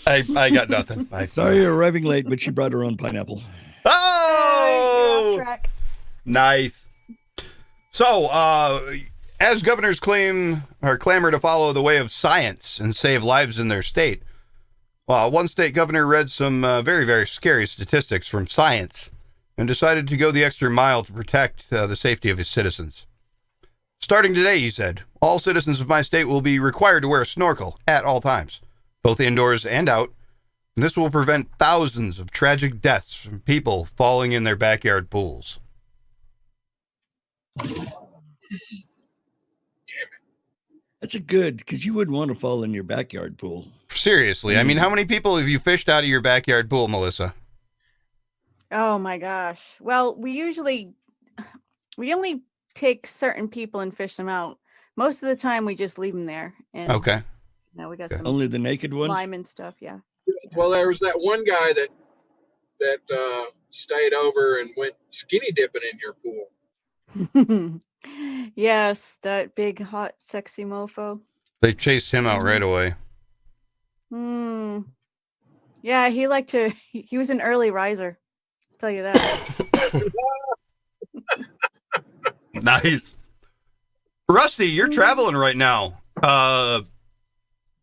I got nothing. Sorry you're arriving late, but she brought her own pineapple. Nice. So, as governors clamor to follow the way of science and save lives in their state, one state governor read some very, very scary statistics from Science and decided to go the extra mile to protect the safety of his citizens. Starting today, he said, all citizens of my state will be required to wear a snorkel at all times, both indoors and out. And this will prevent thousands of tragic deaths from people falling in their backyard pools. That's a good, because you wouldn't want to fall in your backyard pool. Seriously, I mean, how many people have you fished out of your backyard pool, Melissa? Oh my gosh. Well, we only take certain people and fish them out. Most of the time we just leave them there. And Okay. we got Okay. some Only the naked ones? lime and stuff, yeah. Well, there was that one guy that stayed over and went skinny dipping in your pool. Yes, that big, hot, sexy mofo. They chased him out right away. Yeah, he was an early riser. I'll tell you that. Nice. Rusty, you're traveling right now.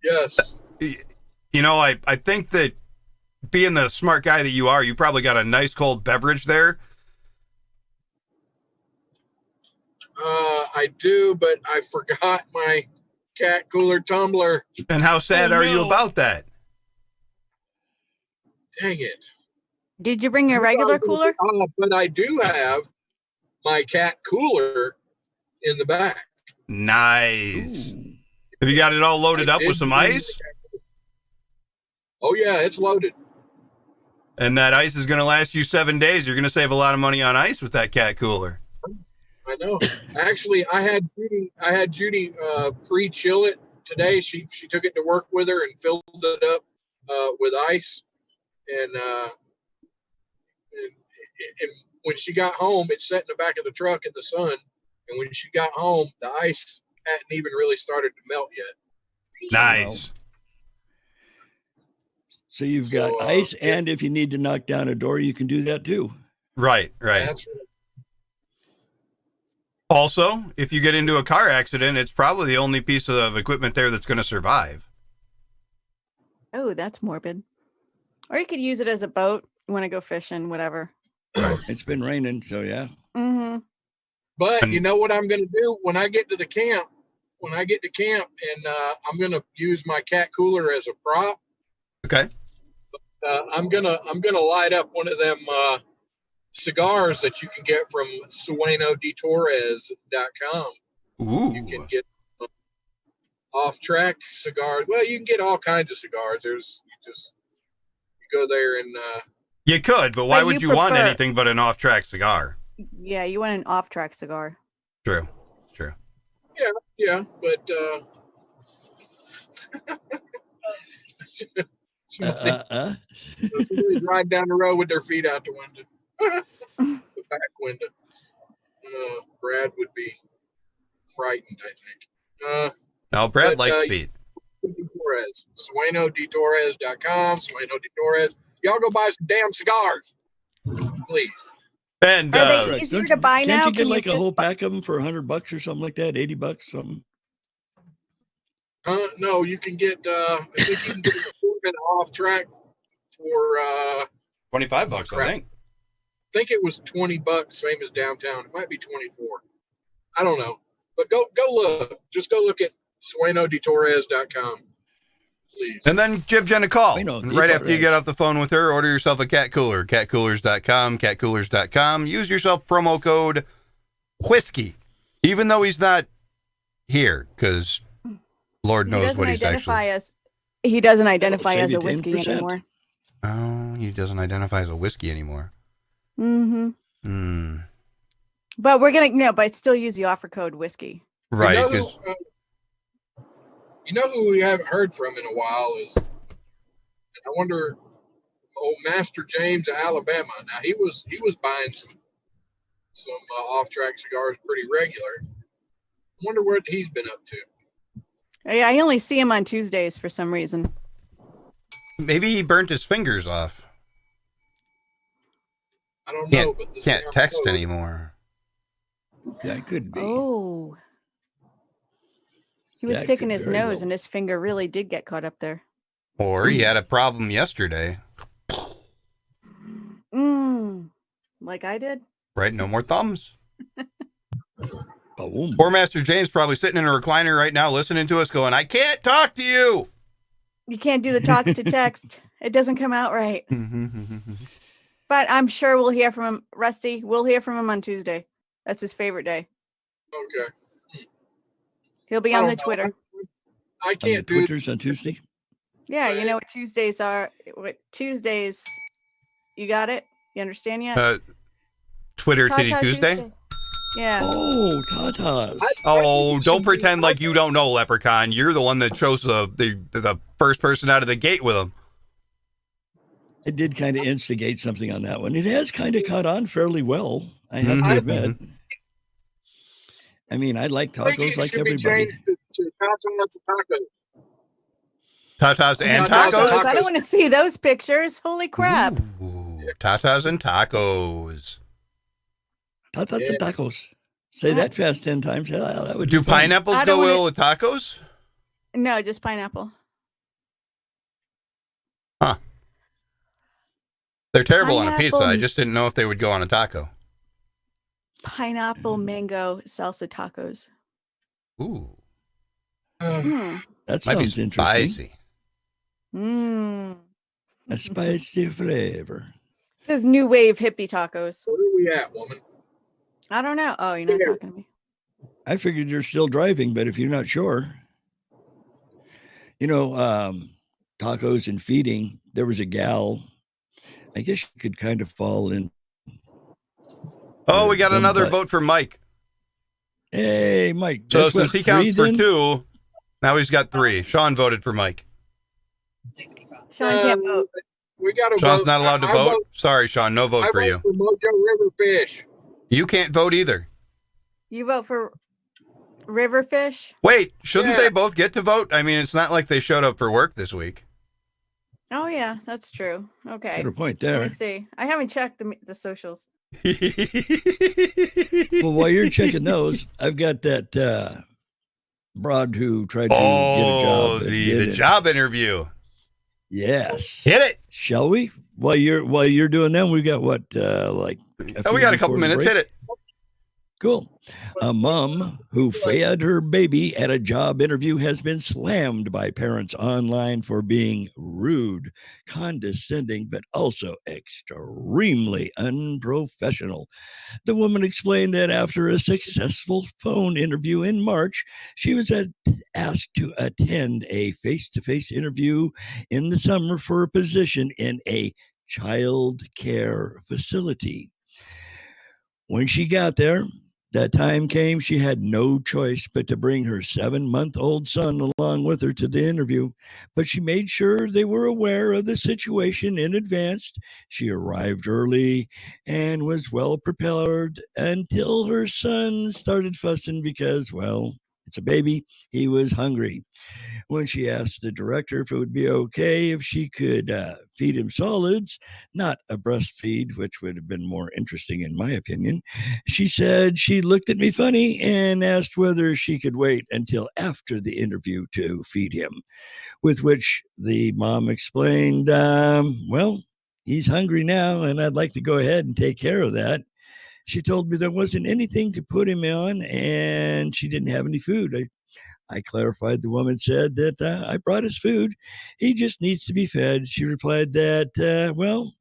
Yes. You know, I think that being the smart guy that you are, you probably got a nice cold beverage there. I do, but I forgot my cat cooler tumbler. And how sad are you about that? Dang it. Did you bring your regular cooler? But I do have my cat cooler in the back. Nice. Have you got it all loaded up with some ice? Oh, yeah, it's loaded. And that ice is going to last you 7 days. You're going to save a lot of money on ice with that cat cooler. I know. Actually, I had Judy pre-chill it today. She took it to work with her and filled it up with ice. And when she got home, it sat in the back of the truck in the sun. And when she got home, the ice hadn't even really started to melt yet. Nice. So you've got ice, and if you need to knock down a door, you can do that too. Right. That's right. Also, if you get into a car accident, it's probably the only piece of equipment there that's going to survive. Oh, that's morbid. Or you could use it as a boat. You want to go fishing, whatever. It's been raining, so yeah. Mm-hmm. But you know what I'm going to do when I get to the camp? When I get to camp, and I'm going to use my cat cooler as a prop. Okay. I'm gonna light up one of them cigars that you can get from SuenoDeTorres.com. Ooh. You can get off-track cigars. Well, you can get all kinds of cigars. You go there and you could, but why But would you you want prefer- anything but an off-track cigar? Yeah, you want an off-track cigar. True. yeah, but somebody's riding down the road with their feet out the window, the back window. Brad would be frightened, I think. No, Brad but, likes feet. DeTorres, SuenoDeTorres.com, SuenoDeTorres. Y'all go buy some damn cigars, please. And Are they easier to buy Can't now? you get Can like a just whole pack of them for $100 or something like that? $80, something. No, you can get. I think you can get an assortment off track for $25, I think. I think it was $20, same as downtown. It might be 24. I don't know, but go look. Just go look at SuenoDeTorres.com, please. And then give Jen a call. Sueno And right after you DeTorres. get off the phone with her, order yourself a cat cooler. Catcoolers.com, catcoolers.com. Use yourself promo code whiskey, even though he's not here, because Lord knows what he's actually. He doesn't identify Save as you a whiskey 10%. anymore. Oh, he doesn't identify as a whiskey anymore. Mm-hmm. But we're gonna but still use the offer code whiskey. Right. You know who we haven't heard from in a while is, I wonder, old Master James of Alabama. Now he was buying some off-track cigars pretty regular. I wonder what he's been up to. Yeah, I only see him on Tuesdays for some reason. Maybe he burnt his fingers off. I don't know, but Can't text anymore. That could be. Oh. He was That picking could his very nose well- and his finger really did get caught up there. Or he had a problem yesterday. Like I did? Right? No more thumbs. Boom. Poor Master James probably sitting in a recliner right now listening to us going, I can't talk to you. You can't do the talk to text. It doesn't come out right. But I'm sure we'll hear from him. Rusty, we'll hear from him on Tuesday. That's his favorite day. Okay. He'll be I on don't the know. Twitter. I On the can't do Twitters on Tuesday. Yeah, you know what Tuesdays are. What Tuesdays? You got it? You understand yet? Twitter Titty Tata Tuesday? Yeah. Oh, tatas. Oh, don't pretend like you don't know, Leprechaun. You're the one that chose the first person out of the gate with him. It did kind of instigate something on that one. It has kind of caught on fairly well, I have to admit. I mean, I like I think tacos it like should be everybody. changed to tacos. Tatas and Tatas and tacos? I don't want to see those pictures. Holy crap. Ooh, tatas and tacos. Tatas and tacos. Say that fast 10 times. Yeah, that would Do be fun. pineapples I go don't wanna- well with tacos? No, just pineapple. They're terrible on a pizza. I Pineapple- just didn't know if they would go on a taco. Pineapple mango salsa tacos. Ooh, That might be sounds interesting. spicy. A spicy flavor. This is new wave hippie tacos. Where are we at, woman? I don't know. Oh, you're not talking to me. I figured you're still driving, but if you're not sure, you know, tacos and feeding, there was a gal, I guess you could kind of fall in. Oh, we got Dumb another butt. vote for Mike. Hey, Mike. So that's since what, he counts 3 for then? 2, now he's got 3. Sean voted for Mike. Sean can't vote. We got to Sean's vote. not allowed to I vote. Sorry, Sean, no vote I for vote you. for Mojo Riverfish. You can't vote either. You vote for Riverfish? Wait, shouldn't Yeah. they both get to vote? I mean, it's not like they showed up for work this week. Oh, yeah, that's true. Okay. Got a point Let there. me see. I haven't checked the socials. Well, while you're checking those, I've got that broad who tried to get a job. Oh, but the didn't. job interview. Yes. Hit it. Shall we? While you're doing that, we got what like Oh, we got a couple before the minutes. break? Hit it. Cool. A mom who fed her baby at a job interview has been slammed by parents online for being rude, condescending, but also extremely unprofessional. The woman explained that after a successful phone interview in March, she was asked to attend a face-to-face interview in the summer for a position in a child care facility. When she got there, that time came, she had no choice but to bring her 7-month-old son along with her to the interview. But she made sure they were aware of the situation in advance. She arrived early and was well prepared until her son started fussing because, well, it's a baby. He was hungry. When she asked the director if it would be okay if she could feed him solids, not a breastfeed, which would have been more interesting in my opinion, she said she looked at me funny and asked whether she could wait until after the interview to feed him, with which the mom explained, well, he's hungry now and I'd like to go ahead and take care of that. She told me there wasn't anything to put him on and she didn't have any food. I clarified. The woman said that I brought his food. He just needs to be fed. She replied that, well,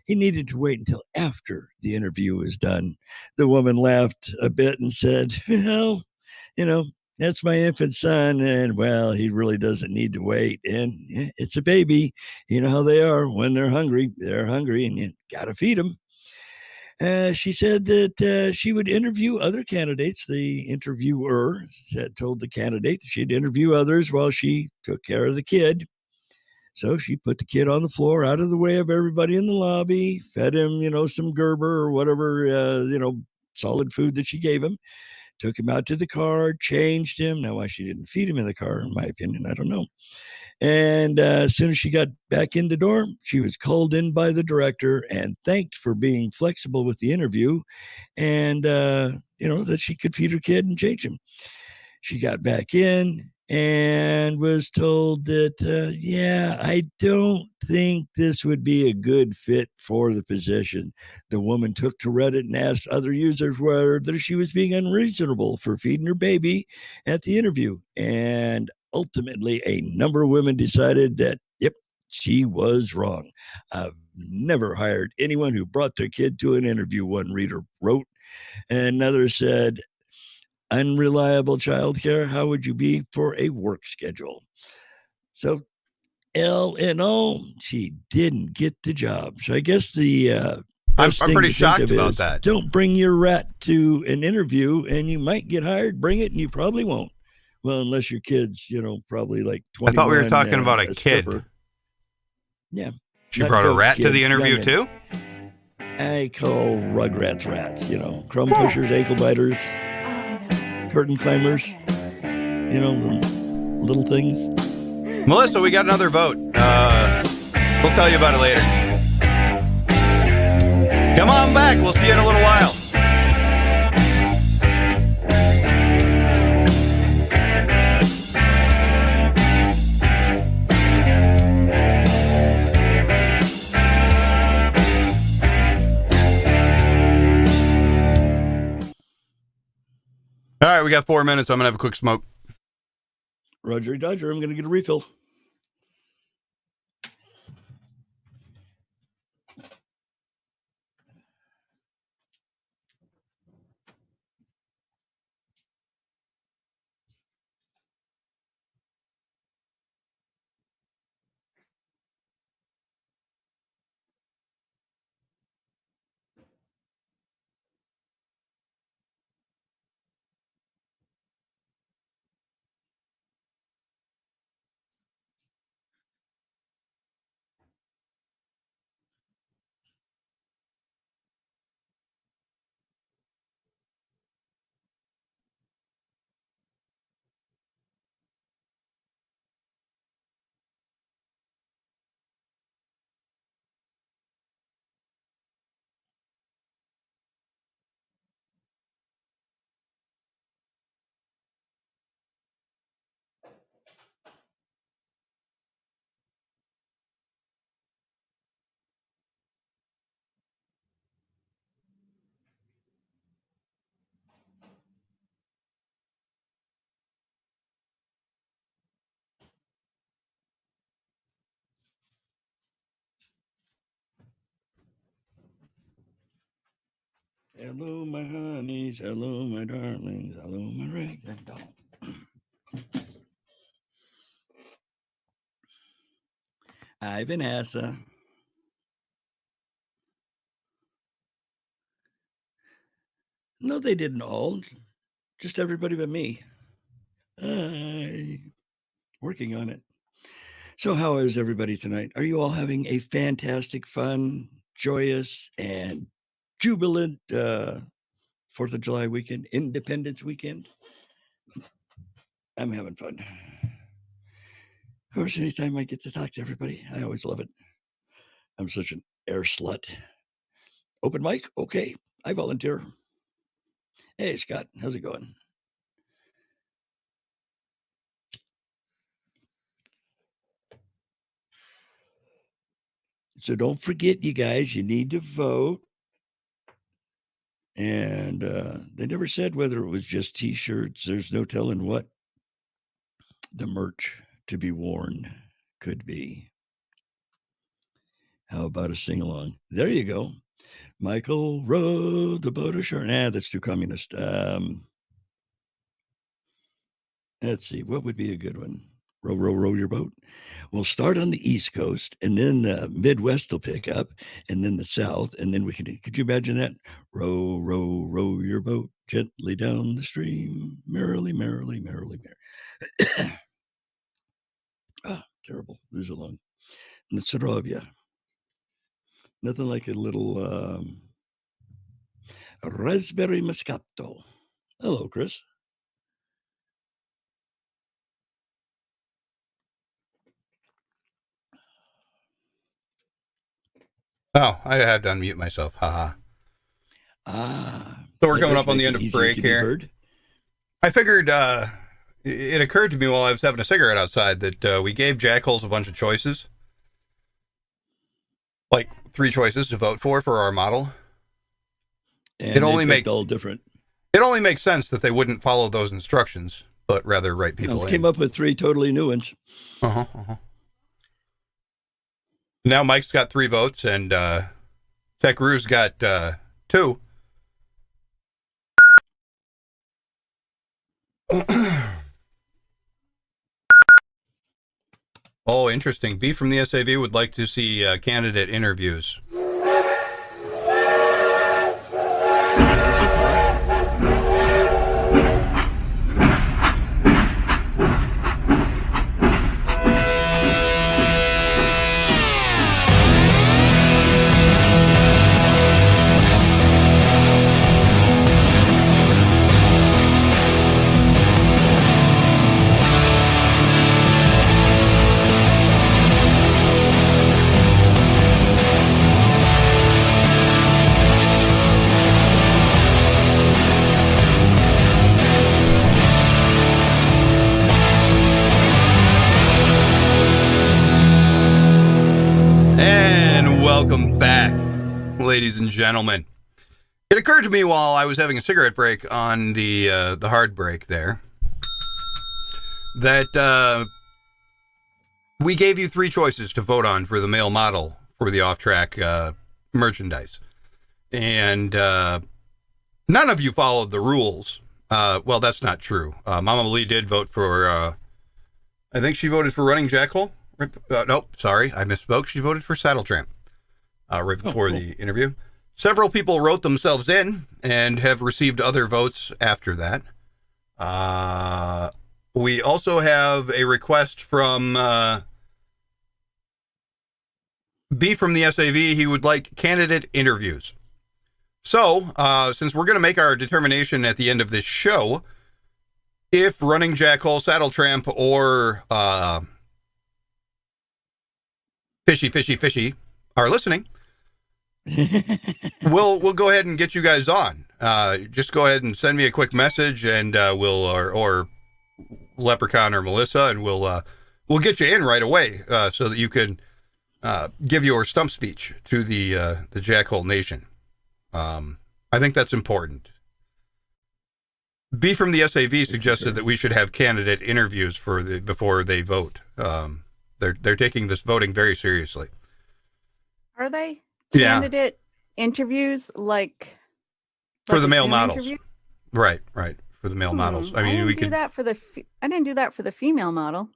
he needed to wait until after the interview was done. The woman laughed a bit and said, well, you know, that's my infant son. And, well, he really doesn't need to wait. And it's a baby. You know how they are. When they're hungry and you got to feed them. She said that she would interview other candidates. The interviewer told the candidate that she'd interview others while she took care of the kid. So she put the kid on the floor out of the way of everybody in the lobby, fed him, some Gerber or whatever, solid food that she gave him, took him out to the car, changed him. Now, why she didn't feed him in the car, in my opinion, I don't know. And as soon as she got back in the door, she was called in by the director and thanked for being flexible with the interview and, that she could feed her kid and change him. She got back in and was told that, I don't think this would be a good fit for the position. The woman took to Reddit and asked other users whether she was being unreasonable for feeding her baby at the interview. And ultimately, a number of women decided that, yep, she was wrong. I've never hired anyone who brought their kid to an interview, one reader wrote. And another said, unreliable childcare, how would you be for a work schedule? So, all in all, she didn't get the job. So I guess the I'm pretty shocked about that. Don't bring your rat to an interview and you might get hired. Bring it and you probably won't. Well, unless your kid's, probably like 21. I thought we were talking about a kid. Stripper. Yeah. She brought a rat to the interview too? I call rugrats rats, crumb pushers, ankle biters, curtain climbers, little things. Melissa, we got another vote. We'll tell you about it later. Come on back. We'll see you in a little while. All right, we got 4 minutes. So I'm going to have a quick smoke. Roger Dodger, I'm going to get a refill. Hello, my honeys. Hello, my darlings. Hello, my ragdoll. Hi, Vanessa. No, they didn't all. Just everybody but me. Working on it. So how is everybody tonight? Are you all having a fantastic, fun, joyous, and jubilant 4th of July weekend, Independence weekend? I'm having fun. Of course, anytime I get to talk to everybody, I always love it. I'm such an air slut. Open mic? Okay, I volunteer. Hey, Scott, how's it going? So don't forget, you guys, you need to vote. And they never said whether it was just T-shirts. There's no telling what the merch to be worn could be. How about a sing-along? There you go. Michael rowed the boat ashore. Nah, that's too communist. Let's see. What would be a good one? Row, row, row your boat. We'll start on the East Coast, and then the Midwest will pick up, and then the South, and then we could you imagine that? Row, row, row your boat gently down the stream, merrily, merrily, merrily, merrily. Terrible. Lose a lung. Zdravia. Nothing like a little raspberry Moscato. Hello, Chris. Oh, I had to unmute myself. Haha. So we're that coming does up on the make end it of easier break to be here. heard. I figured it occurred to me while I was having a cigarette outside that we gave jackholes a bunch of choices. Like 3 choices to vote for our model. And it only they makes picked all different. It only makes sense that they wouldn't follow those instructions, but rather write people in. Came up with 3 totally new ones. Now Mike's got 3 votes, and Tech Roo's got 2. Oh, interesting. B from the SAV would like to see candidate interviews. Welcome back, ladies and gentlemen. It occurred to me while I was having a cigarette break on the hard break there that we gave you 3 choices to vote on for the male model for the off-track merchandise, and none of you followed the rules. Well, that's not true. Mama Lee did vote for. I think she voted for Running Jackal. Nope, sorry, I misspoke. She voted for Saddle Tramp. Right before the interview. Several people wrote themselves in and have received other votes after that. We also have a request from B from the SAV. He would like candidate interviews. So, since we're going to make our determination at the end of this show, if Running Jackal, Saddle Tramp, or Fishy are listening, we'll go ahead and get you guys on. Just go ahead and send me a quick message, and we'll or Leprechaun or Melissa, and we'll get you in right away so that you can give your stump speech to the Jackhole Nation. I think that's important. B from the SAV suggested that we should have candidate interviews before they vote. They're taking this voting very seriously. Are they? Yeah. Candidate interviews like for the male Zoom models. interview? Right. For the male models. I mean, we could do that for I didn't do that for the female model.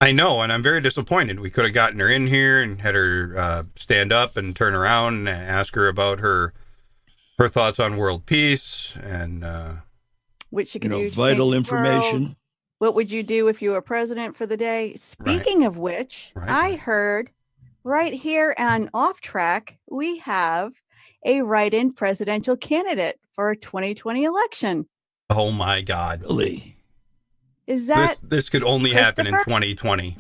I know, and I'm very disappointed. We could have gotten her in here and had her stand up and turn around and ask her about her thoughts on world peace and which she could do to vital change the world. information. What would you do if you were president for the day? Speaking of which, I heard right here on Off Track, we have a write-in presidential candidate for a 2020 election. Oh my God. Really? Is that this could only happen in 2020.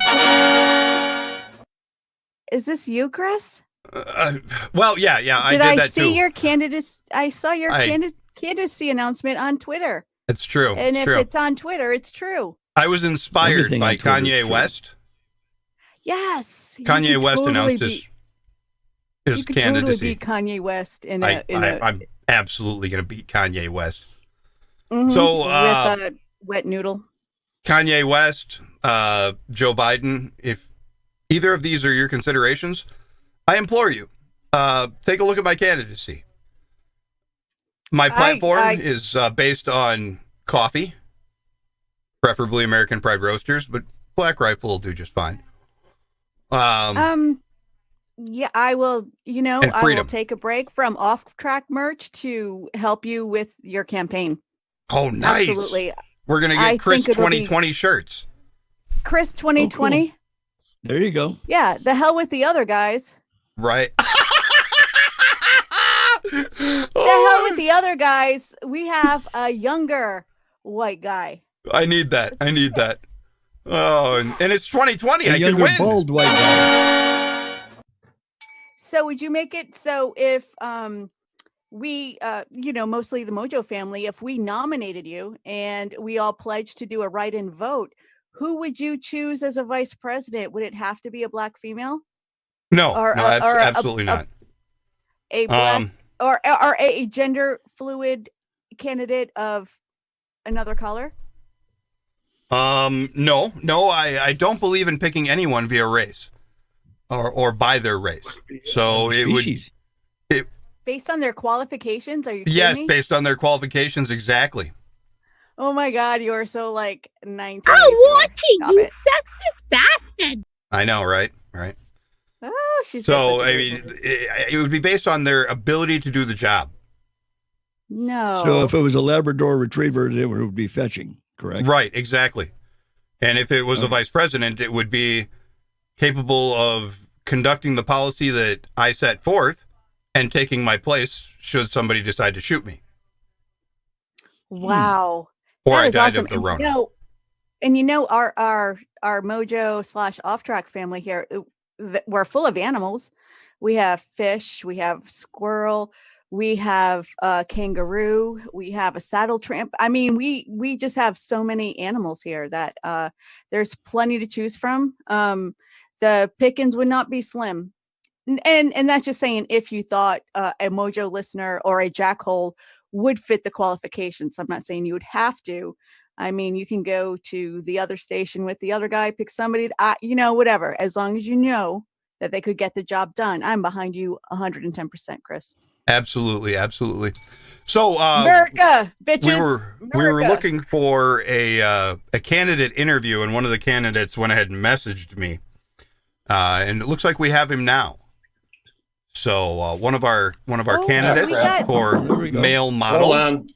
Is this you, Chris? Well, yeah, I did that too. I saw your candidacy announcement on Twitter. It's true. And it's if true. it's on Twitter, it's true. I was inspired Everything by on Twitter is Kanye true. West. Yes. Kanye West announced his you could candidacy. totally beat Kanye West I'm absolutely going to beat Kanye West. Mhm, So with a wet noodle. Kanye West, Joe Biden, if either of these are your considerations, I implore you, take a look at my candidacy. My platform is based on coffee, preferably American Pride Roasters, but Black Rifle will do just fine. Yeah, I will, And I will freedom. take a break from off-track merch to help you with your campaign. Oh, nice. Absolutely. We're going to I get Chris think it'll be- 2020 shirts. Chris 2020. There you go. Yeah, the hell with the other guys. Right. The hell with the other guys. We have a younger, white guy. I need that. I need that. Oh, and it's 2020. A I can younger, win. bald white guy. So would you make it so if we mostly the Mojo family, if we nominated you and we all pledged to do a write-in vote, who would you choose as a vice president? Would it have to be a black female? No, Or, no, absolutely not. A black or a gender fluid candidate of another color? No, I don't believe in picking anyone via race or by their race. So it would. Based on their qualifications? Are you kidding Yes, me? based on their qualifications, exactly. Oh my God, you are so like 19. I want to, Stop you it. sexist bastard. I know, right? Right. Oh, she's So, such a I great mean, it would be based on their ability to do the job. No. So if it was a Labrador Retriever, it would be fetching, correct? Right, exactly. And if it was a vice president, it would be capable of conducting the policy that I set forth and taking my place should somebody decide to shoot me. Wow. Or That I is died awesome. of the Rona. Our Mojo / Off Track family here, we're full of animals. We have fish, we have squirrel, we have a kangaroo, we have a saddle tramp. I mean, we just have so many animals here that there's plenty to choose from. The pickings would not be slim. And that's just saying if you thought a Mojo listener or a Jackhole would fit the qualifications. I'm not saying you would have to. I mean, you can go to the other station with the other guy, pick somebody, whatever, as long as you know that they could get the job done. I'm behind you 110%, Chris. Absolutely, absolutely. So, America, bitches. we were looking for a candidate interview, and one of the candidates went ahead and messaged me, and it looks like we have him now. So, one of our candidates for male model. Hold on.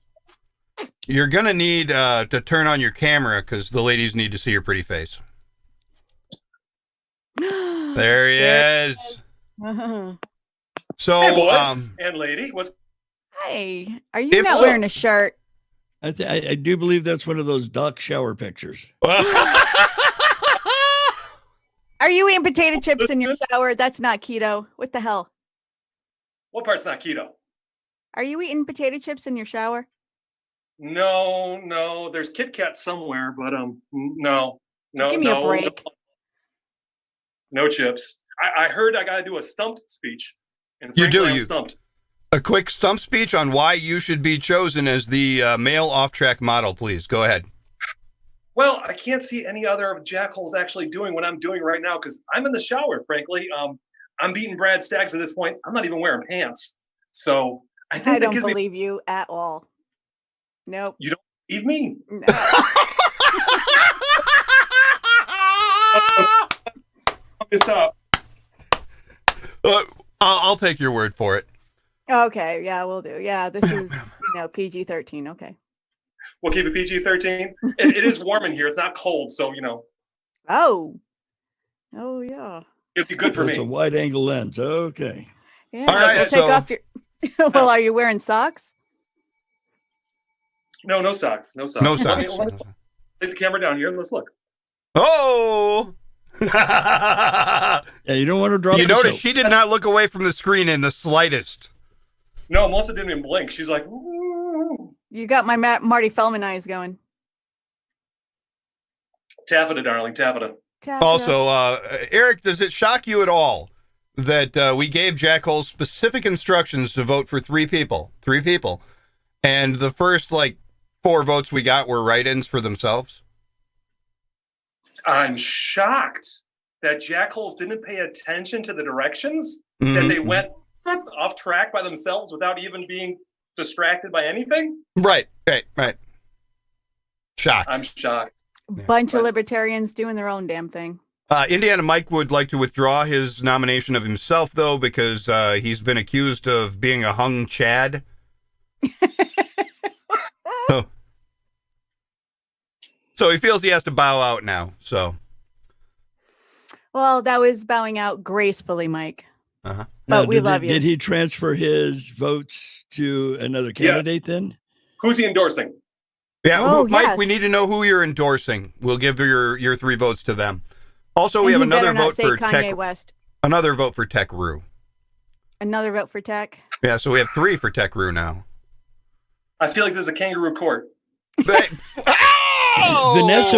You're gonna need to turn on your camera because the ladies need to see your pretty face. There he is. So, hey boys and lady, what's Hey, are you not wearing a shirt? I do believe that's one of those dock shower pictures. Are you eating potato chips in your shower? That's not keto. What the hell? what part's not keto? Are you eating potato chips in your shower? No, there's Kit Kat somewhere, but no. Give me a break. No chips. I heard I got to do a stumped speech. And You do, frankly, I'm you- stumped. A quick stump speech on why you should be chosen as the male off-track model, please. Go ahead. Well, I can't see any other jackholes actually doing what I'm doing right now because I'm in the shower, frankly. I'm beating Brad Staggs at this point. I'm not even wearing pants. So I think I that don't gives me... believe you at all. Nope. You don't believe me? No. Stop. I'll take your word for it. Okay, yeah, we'll do. Yeah, this is PG-13. Okay. We'll keep it PG-13. It is warm in here. It's not cold, so Oh yeah. it'd be good for It's a me. wide angle lens. Okay. Yeah. All right, we'll take so- off your. Well, are you wearing socks? No socks. No socks. No Let socks. me take the camera down here and let's look. Oh! Yeah, you don't want to drop. You the notice soap. she did not look away from the screen in the slightest. No, Melissa didn't even blink. She's like, "Ooh." You got my Marty Feldman eyes going. Taffeta, darling, taffeta. Also, Eric, does it shock you at all that we gave Jackhole specific instructions to vote for three people, and the first 4 votes we got were write-ins for themselves? I'm shocked that jackholes didn't pay attention to the directions, that they went off track by themselves without even being distracted by anything. Right. Shocked. I'm shocked. Bunch of libertarians doing their own damn thing. Indiana Mike would like to withdraw his nomination of himself, though, because he's been accused of being a hung Chad. So he feels he has to bow out now. So, Well, that was bowing out gracefully, Mike. uh-huh. But we love you. Did he transfer his votes to another candidate then? Who's he endorsing? Yeah, Oh, Mike, yes. we need to know who you're endorsing. We'll give your 3 votes to them. Also, we And have he better another not vote say for Kanye Tech. West. Another vote for Tech Roo. Another vote for Tech. Yeah, so we have 3 for Tech Roo now. I feel like there's a kangaroo court. Vanessa,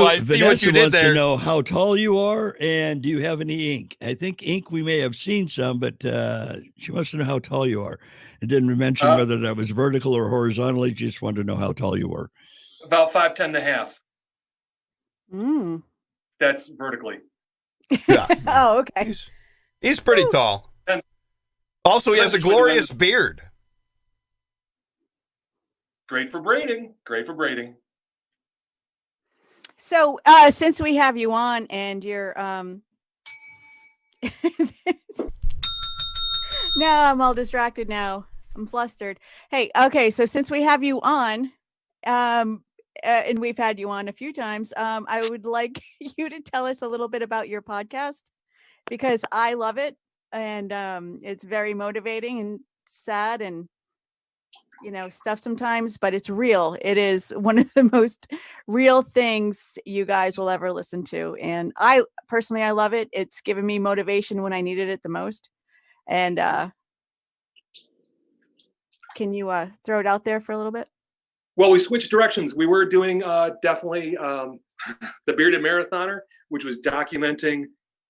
I see what you did wants there. to know how tall you are and do you have any ink? I think ink we may have seen some, but she wants to know how tall you are. It didn't mention whether that was vertical or horizontally. She just wanted to know how tall you were. About 5'10" and a half. Mm. That's vertically. Yeah. Oh, okay. He's pretty tall. And also, he has a Especially glorious beard. Great for braiding. Great for braiding. So, since we have you on and you're now I'm all distracted now. I'm flustered. Hey, okay, so since we have you on, and we've had you on a few times, I would like you to tell us a little bit about your podcast because I love it and it's very motivating and sad and stuff sometimes, but it's real. It is one of the most real things you guys will ever listen to. And I personally love it. It's given me motivation when I needed it the most. And can you throw it out there for a little bit? Well, we switched directions. We were doing definitely the Bearded Marathoner, which was documenting,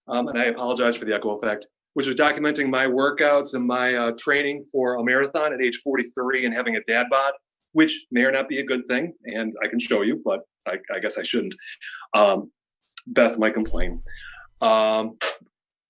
and I apologize for the echo effect, which was documenting my workouts and my training for a marathon at age 43 and having a dad bod, which may or not be a good thing. And I can show you, but I guess I shouldn't. Beth might complain.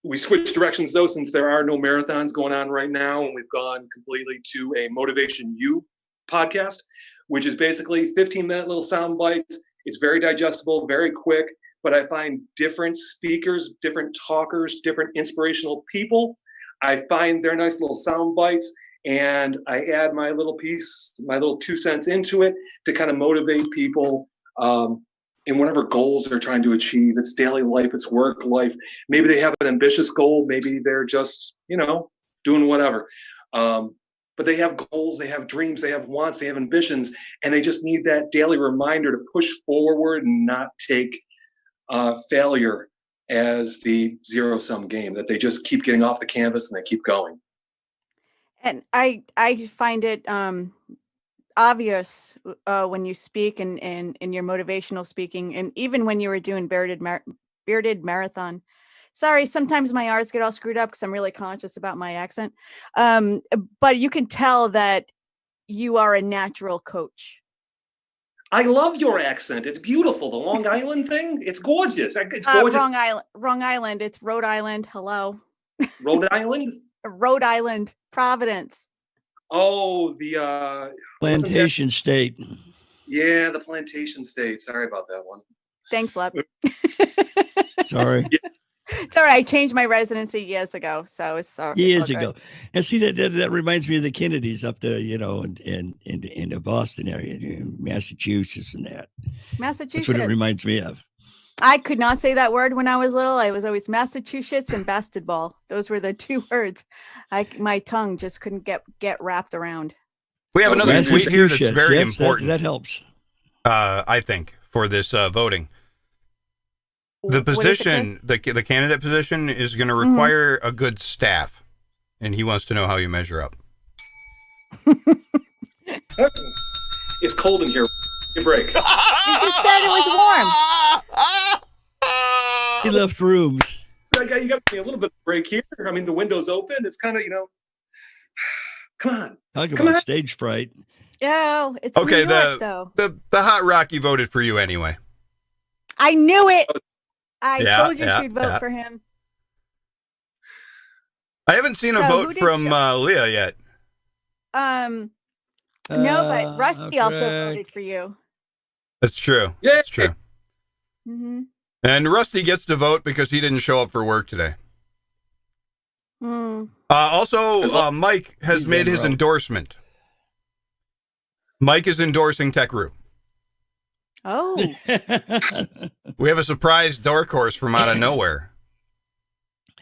We switched directions though, since there are no marathons going on right now, and we've gone completely to a Motivation U podcast, which is basically 15-minute little sound bites. It's very digestible, very quick, but I find different speakers, different talkers, different inspirational people. I find their nice little sound bites, and I add my little piece, my little 2 cents into it to kind of motivate people in whatever goals they're trying to achieve. It's daily life, it's work life. Maybe they have an ambitious goal. Maybe they're just, doing whatever. But they have goals, they have dreams, they have wants, they have ambitions, and they just need that daily reminder to push forward and not take failure as the zero-sum game, that they just keep getting off the canvas and they keep going. And I find it obvious when you speak and in your motivational speaking, and even when you were doing Bearded Marathon. Sorry, sometimes my R's get all screwed up because I'm really conscious about my accent. But you can tell that you are a natural coach. I love your accent. It's beautiful. The Long Island thing, it's gorgeous. It's gorgeous. Wrong island. It's Rhode Island. Hello. Rhode Island? Rhode Island, Providence. Oh, the Plantation State. Yeah, the Plantation State. Sorry about that one. Thanks, Lep. Sorry. It's all right. I changed my residency years ago, so it's sorry. Years ago. And see, that reminds me of the Kennedys up there, in the Boston area, Massachusetts and that. Massachusetts. That's what it reminds me of. I could not say that word when I was little. I was always Massachusetts and basketball. Those were the 2 words. My tongue just couldn't get wrapped around. We have another tweet here that's very Yes, important. That helps. I think, for this voting. The position, the candidate position is going to require a good staff, and he wants to know how you measure up. It's cold in here. Give a break. You just said it was warm. He left rooms. You got to give me a little bit of break here. I mean, the window's open. It's kind of, come on. Talk about stage fright. Oh, it's Okay, New York, though. the Hot Rocky voted for you anyway. I knew it. I Yeah, told you yeah, she'd vote yeah. for him. I haven't seen a So, who vote did from you- Leah yet. No, but Rusty also correct. voted for you. That's true. Yeah. That's true. Mm-hmm. And Rusty gets to vote because he didn't show up for work today. Mm. Also, Mike has He's made in his row. endorsement. Mike is endorsing Tech Roo. Oh, We have a surprise dark horse from out of nowhere.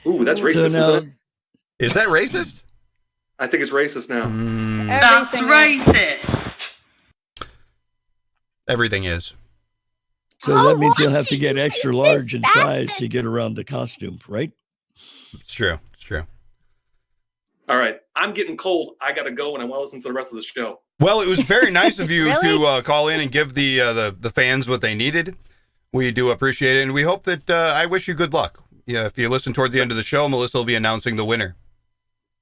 Ooh, that's So racist. now, Isn't it? Is that racist? I think it's racist now. everything. racist. Everything is. So that means you'll have to get extra large in size to get around the costume, right? It's true. It's true. All right. I'm getting cold. I got to go and I want to listen to the rest of the show. Well, it was very nice of you Really? to call in and give the fans what they needed. We do appreciate it, and we hope that I wish you good luck. Yeah, if you listen towards the end of the show, Melissa will be announcing the winner.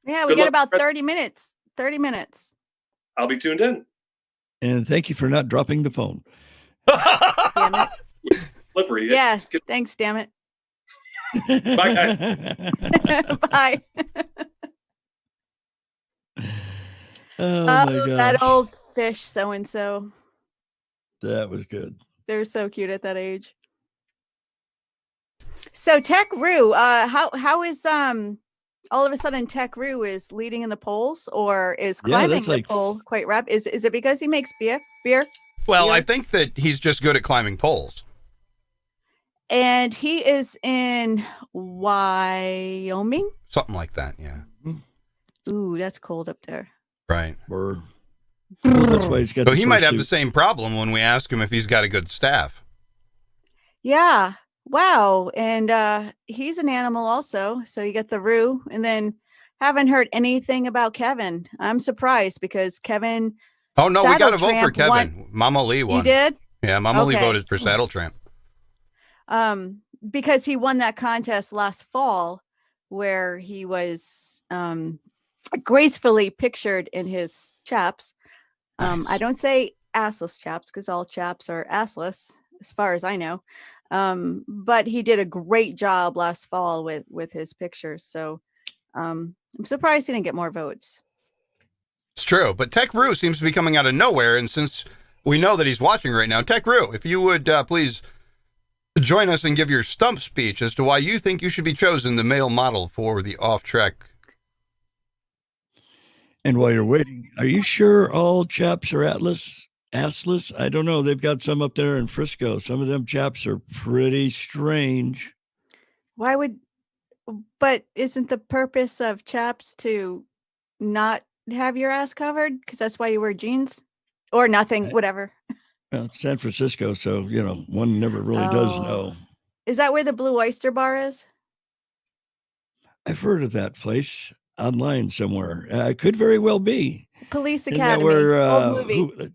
Yeah, we Good got luck, about Fred. 30 minutes. 30 minutes. I'll be tuned in. And thank you for not dropping the phone. Damn it. Slippery. Yes. Thanks, damn it. Bye, guys. Bye. Oh my gosh. That old fish so-and-so. That was good. They're so cute at that age. So Tech Roo, how is all of a sudden Tech Roo is leading in the polls, or is Yeah, climbing that's the like- poll quite rapid? Is it because he makes beer? Well, Yeah. I think that he's just good at climbing poles. And he is in Wyoming. Something like that, yeah. Ooh, that's cold up there. Right. Well, that's why he's got So the he might first have the suit. same problem when we ask him if he's got a good staff. Yeah. Wow. And he's an animal also. So you get the Roo, and then haven't heard anything about Kevin. I'm surprised because Kevin. Oh, no, we got to vote for Saddletramp Kevin. won- Mama Lee won. You did? Yeah, Mama Lee Okay. voted for Saddle Tramp. Because he won that contest last fall where he was gracefully pictured in his chaps. I don't say assless chaps because all chaps are assless as far as I know. But he did a great job last fall with his pictures. So I'm surprised he didn't get more votes. It's true, but Tech Roo seems to be coming out of nowhere, and since we know that he's watching right now, Tech Roo, if you would please join us and give your stump speech as to why you think you should be chosen the male model for the off-track. And while you're waiting, are you sure all chaps are assless? I don't know. They've got some up there in Frisco. Some of them chaps are pretty strange. But isn't the purpose of chaps to not have your ass covered? Because that's why you wear jeans or nothing, whatever. Well, it's San Francisco, so, one never really does Oh. know. Is that where the Blue Oyster Bar is? I've heard of that place online somewhere. It could very well be. Police Isn't that Academy. where, Old movie.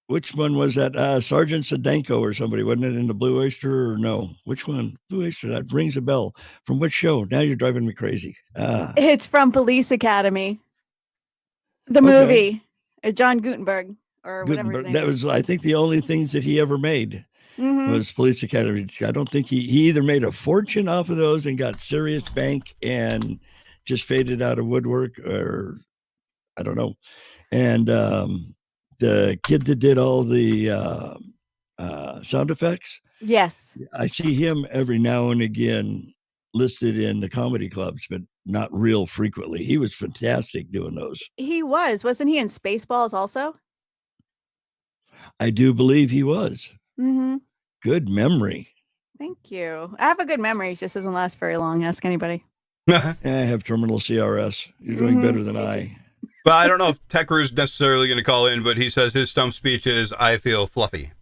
which one was that? Sergeant Sedenko or somebody, wasn't it, in the Blue Oyster, or no? Which one? Blue Oyster, that rings a bell. From which show? Now you're driving me crazy. It's from Police Academy. The Okay. movie. John Gutenberg or whatever his Gutenberg. name That is. was, I think, the only things that he ever made Mhm. was Police Academy. I don't think he either made a fortune off of those and got serious bank and just faded out of woodwork, or I don't know. And the kid that did all the sound effects, Yes. I see him every now and again listed in the comedy clubs, but not real frequently. He was fantastic doing those. He was. Wasn't he in Spaceballs also? I do believe he was. Mm-hmm. Good memory. Thank you. I have a good memory. It just doesn't last very long. Ask anybody. I have terminal CRS. You're doing better than I. Well, I don't know if Tech Roo's necessarily going to call in, but he says his stump speech is, I feel fluffy.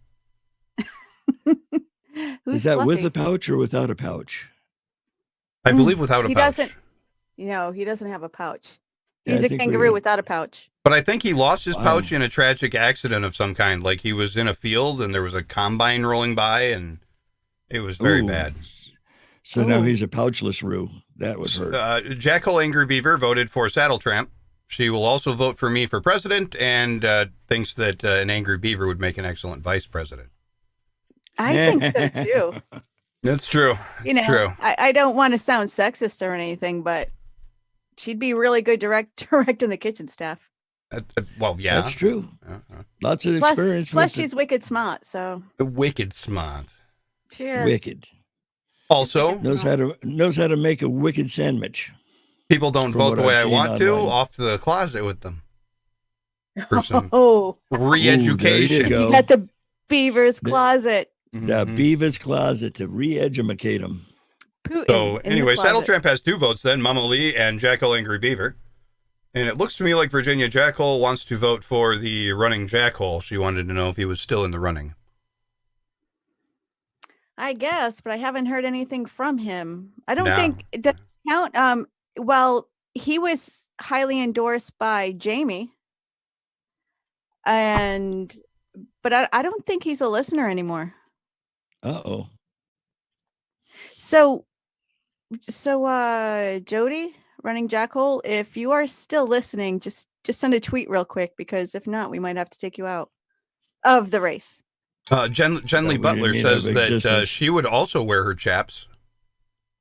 Is that with a pouch or without a pouch? I believe without a He pouch. doesn't. He doesn't have a pouch. Yeah, He's I a think we kangaroo got- without a pouch. But I think he lost his Wow. pouch in a tragic accident of some kind. Like he was in a field and there was a combine rolling by and it was very Ooh. bad. So now Ooh. he's a pouchless Roo. That would hurt. Jackal Angry Beaver voted for Saddle Tramp. She will also vote for me for president and thinks that an angry beaver would make an excellent vice president. I think so too. That's true. True. I don't want to sound sexist or anything, but she'd be really good directing the kitchen staff. Well, yeah. That's true. Uh-huh. Lots of Plus, experience. plus with she's wicked smart. So Wicked smart. she is. wicked. Also, Knows how to make a wicked sandwich. people don't From vote what the way I've I seen want to. online. Off the closet with them. For some Oh, re-education. Ooh, there you go. at the beaver's closet. The Mhm. Beaver's closet to re-educate him. Putin So in the anyway, Saddle closet. Tramp has 2 votes then, Mama Lee and Jackal Angry Beaver. And it looks to me like Virginia Jackal wants to vote for the running Jackhole. She wanted to know if he was still in the running. I guess, but I haven't heard anything from him. I don't No. think it does count. Well, he was highly endorsed by Jamie, but I don't think he's a listener anymore. Uh-oh. So Jody, running Jackhole, if you are still listening, just send a tweet real quick, because if not, we might have to take you out of the race. Jen Lee we Butler need says of that existence. she would also wear her chaps.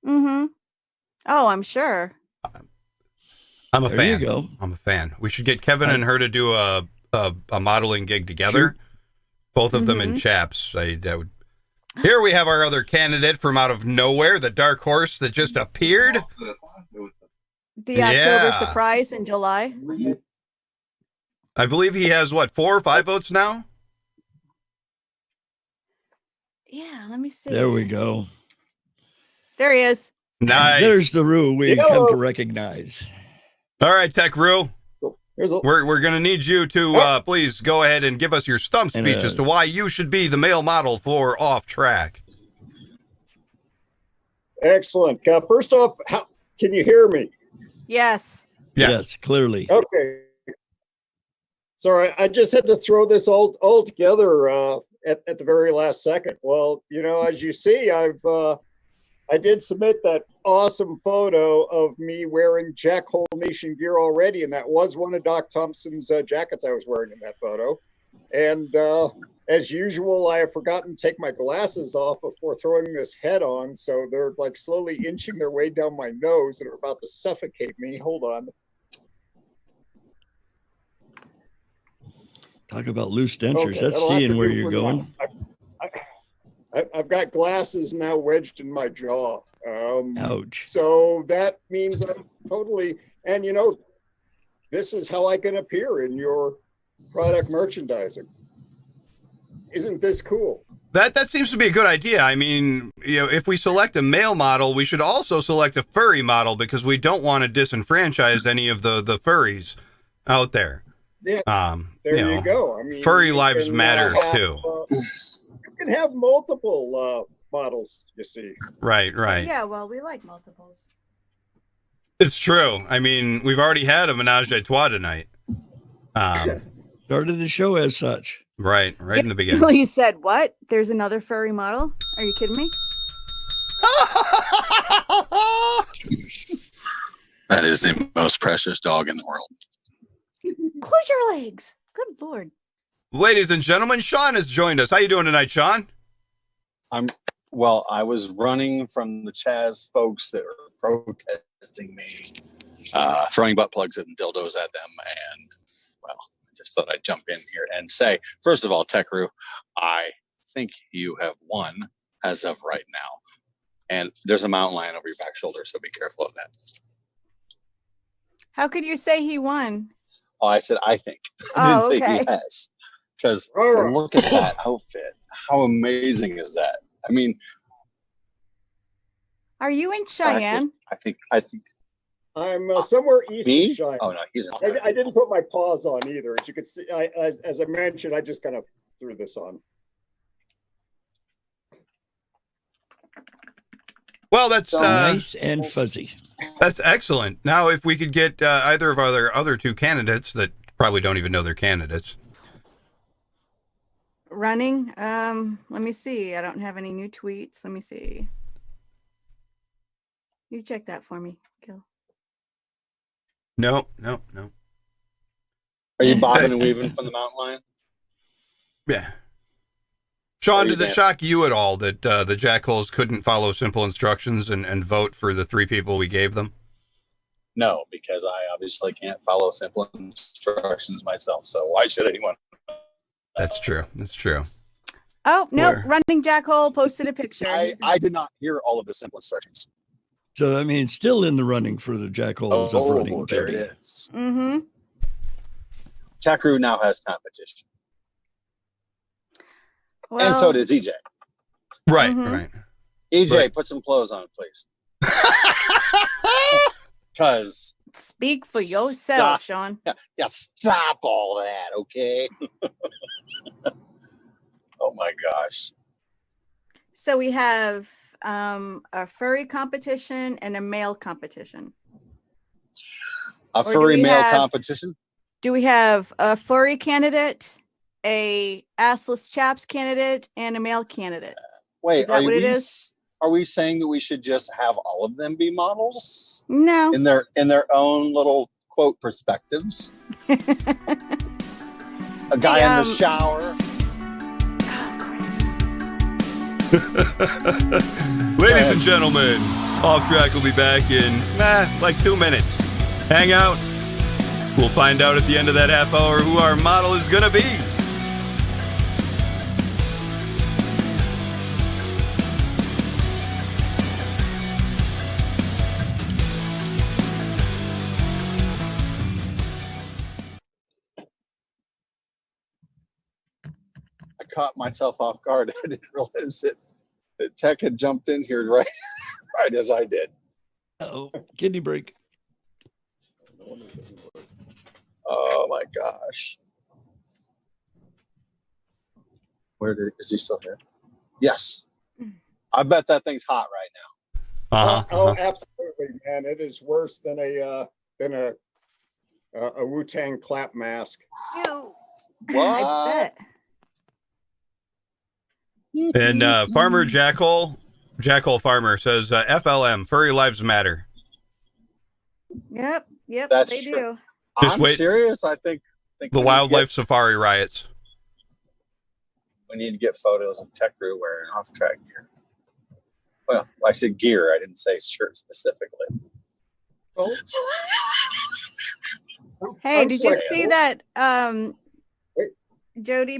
Mm-hmm. Oh, I'm sure. I'm a There fan. you go. I'm a fan. We should get Kevin and her to do a modeling gig together. Both of them in chaps. That would. Here we have our other candidate from out of nowhere, the dark horse that just appeared. The October surprise in July. I believe he has, what, 4 or 5 votes now? Yeah, let me see. There we go. There he is. Nice. There's the Roo we come to recognize. All right, Tech Roo. We're going to need you to please go ahead and give us your stump speech as to why you should be the male model for Off Track. Excellent. First off, can you hear me? Yes. Yes, clearly. Okay. Sorry, I just had to throw this all together at the very last second. Well, as you see, I did submit that awesome photo of me wearing Jackhole Nation gear already, and that was one of Doc Thompson's jackets I was wearing in that photo. And as usual, I have forgotten to take my glasses off before throwing this head on, so they're like slowly inching their way down my nose and are about to suffocate me. Hold on. Talk about loose dentures. Okay, That's that'll have seeing to where do you're for now. going. I've got glasses now wedged in my jaw. Ouch. So that means I'm totally, and this is how I can appear in your product merchandising. Isn't this cool? That seems to be a good idea. I mean, if we select a male model, we should also select a furry model, because we don't want to disenfranchise any of the furries out there. Yeah. There you go. I mean, furry you lives can, matter have, too. You can have multiple models, you see. Right. Yeah, well, we like multiples. It's true. I mean, we've already had a menage a trois tonight. Started the show as such. Right in the beginning. Well, you said what? There's another furry model? Are you kidding me? That is the most precious dog in the world. Close your legs. Good Lord. Ladies and gentlemen, Sean has joined us. How you doing tonight, Sean? Well, I was running from the Chaz folks that are protesting me, throwing butt plugs and dildos at them, and well, I just thought I'd jump in here and say, first of all, Techru, I think you have won as of right now, and there's a mountain lion over your back shoulder, so be careful of that. How could you say he won? Oh, I said I think. I didn't say okay. he has, because look at that outfit. How amazing is that? I mean, Are you in Cheyenne? I think I'm somewhere east Me? of Cheyenne. Oh no, he's I didn't put my paws on either. As you could see, as I mentioned, I just kind of threw this on. Well, that's nice and fuzzy. That's excellent. Now, if we could get either of our other two candidates that probably don't even know they're candidates. Running. Let me see. I don't have any new tweets. Let me see. You check that for me, Gil. No. Are you bobbing and weaving from the mountain lion? Yeah. Sean, you does it dancing? shock you at all that the Jackholes couldn't follow simple instructions and vote for the 3 people we gave them? No, because I obviously can't follow simple instructions myself. So why should anyone? That's true. Oh, no. Where? Running Jackhole posted a picture. I did not hear all of the simple instructions. So that means still in the running for the Jackholes of running. There Jody. it is. Mm-hmm. Chakru now has competition. Well, And so does EJ. Right, Mhm. right. EJ, Right. put some clothes on, please. Because speak for yourself, Stop. Sean. yeah, stop all that, okay? Oh my gosh. So we have a furry competition and a male competition. A Or do furry we male have- competition? Do we have a furry candidate, a assless chaps candidate, and a male candidate? Wait, Is that what it we is? Are we saying that we should just have all of them be models No. in their own little quote perspectives? A guy in the shower. Ladies and gentlemen, Off Track will be back in like 2 minutes. Hang out. We'll find out at the end of that half hour who our model is going to be. I caught myself off guard. I didn't realize that Tech had jumped in here right as I did. Oh, kidney break. Oh my gosh. Is he still here? Yes. I bet that thing's hot right now. Oh, absolutely, man! It is worse than a Wu-Tang clap mask. Ew. What? I bet. And Farmer Jackhole Farmer says, FLM, Furry Lives Matter. Yep. That's they true. do. Just I'm wait. serious. I think The we need to wildlife safari riots. we need to get photos of Tech Crew wearing off-track gear. Well, I said gear. I didn't say shirt specifically. Oh. Hey, I'm did you sorry. see that Jody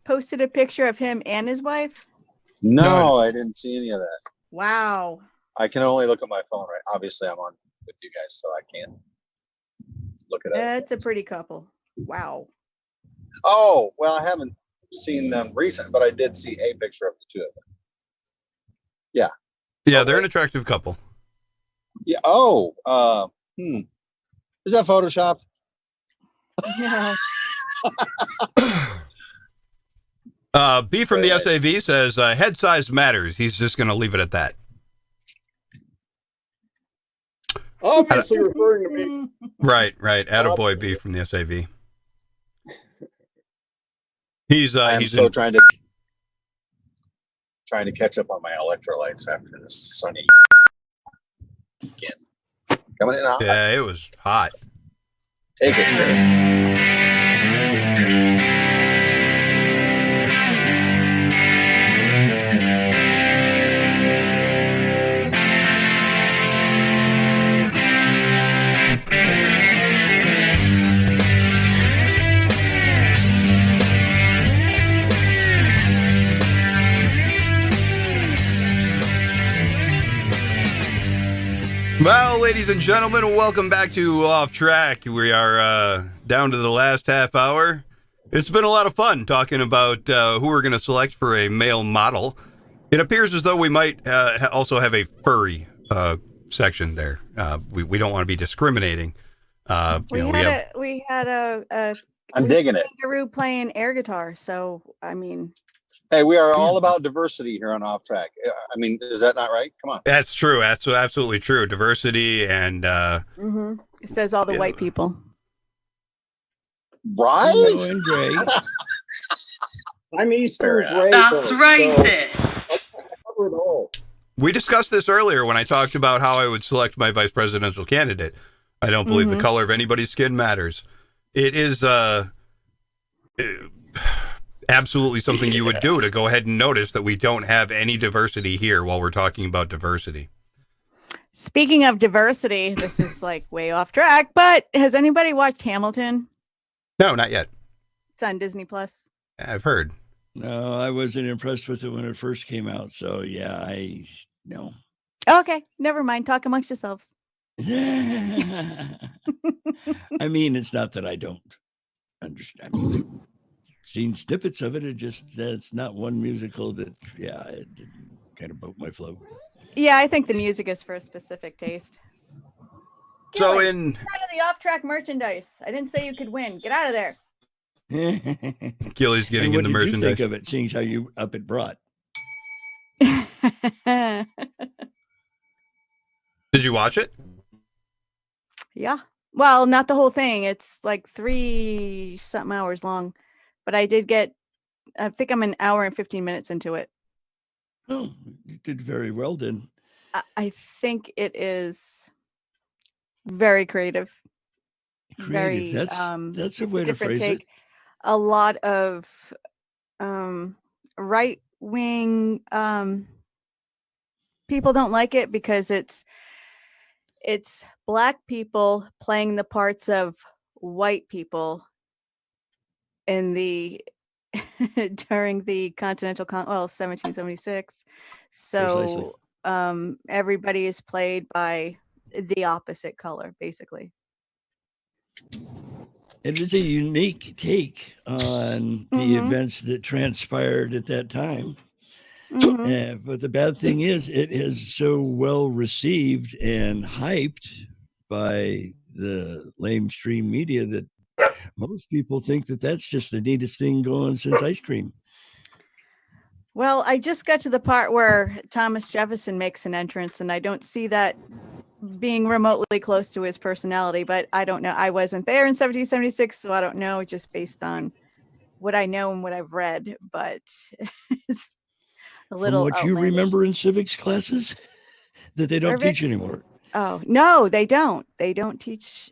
posted a picture of him and his wife? No, I didn't see any of that. Wow. I can only look at my phone, right? Obviously, I'm on with you guys, so I can't look at it. That's a pretty couple. Wow. Oh, well, I haven't seen them recent, but I did see a picture of the two of them. Yeah. Yeah, they're an attractive couple. Yeah. Oh, is that Photoshopped? No. B from the SAV says, head size matters. He's just going to leave it at that. Obviously referring to me. Right. Attaboy B from the SAV. He's so trying to catch up on my electrolytes after this sunny weekend. Coming in hot. Yeah, it was hot. Take it, Chris. Well, ladies and gentlemen, welcome back to Off Track. We are down to the last half hour. It's been a lot of fun talking about who we're going to select for a male model. It appears as though we might also have a furry section there. We don't want to be discriminating. We had a I'm digging it. kangaroo playing air guitar. So, I mean, Hey, we are all about diversity here on Off Track. I mean, is that not right? Come on. That's true. That's absolutely true. Diversity and it says all the white people. Right? Yellow and gray. I'm Eastern Gray. That's though, racist. So I cover it all. we discussed this earlier when I talked about how I would select my vice presidential candidate. I don't believe the color of anybody's skin matters. It is absolutely something you would do to go ahead and notice that we don't have any diversity here while we're talking about diversity. Speaking of diversity, this is like way off track, but has anybody watched Hamilton? No, not yet. It's on Disney Plus. I've heard. No, I wasn't impressed with it when it first came out. So yeah, no. Okay, never mind. Talk amongst yourselves. I mean, it's not that I don't understand. I mean, seen snippets of it. It's not one musical that, it didn't kind of broke my flow. Yeah, I think the music is for a specific taste. So Get in out of the off-track merchandise. I didn't say you could win. Get out of there. Gilly's getting And in the what did you merchandise. think of it, seeing how you up it brought? Did you watch it? Yeah. Well, not the whole thing. It's like 3 something hours long, but I think I'm an hour and 15 minutes into it. Oh, you did very well then. I think it is very creative. Very, that's a it's way to different phrase take. it. A lot of right wing people don't like it because it's Black people playing the parts of white people in the during the Continental 1776. So everybody is played by the opposite color, basically. It is a unique take on the events that transpired at that time. But the bad thing is it is so well received and hyped by the lamestream media that most people think that that's just the neatest thing going since ice cream. Well, I just got to the part where Thomas Jefferson makes an entrance, and I don't see that being remotely close to his personality, but I don't know. I wasn't there in 1776, so I don't know, just based on what I know and what I've read, but it's a little From what you remember in civics classes that they don't teach anymore. Oh, no, they don't. They don't teach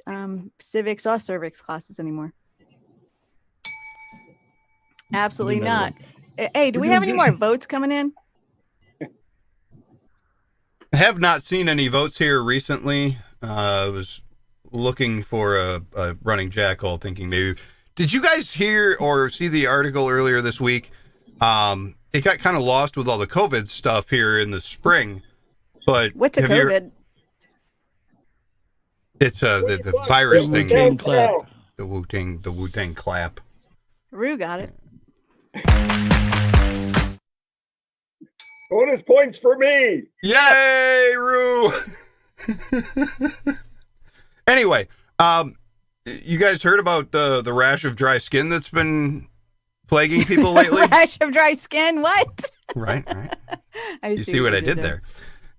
civics or cervix classes anymore. Absolutely not. Hey, do we have any more votes coming in? I have not seen any votes here recently. I was looking for a running jackal, thinking maybe. Did you guys hear or see the article earlier this week? It got kind of lost with all the COVID stuff here in the spring. But what's a COVID? It's the virus thing. The Wu-Tang clap. Rue got it. Bonus points for me. Yay, Rue. Anyway, you guys heard about the rash of dry skin that's been plaguing people lately? Rash of dry skin? What? Right. You see what I did there.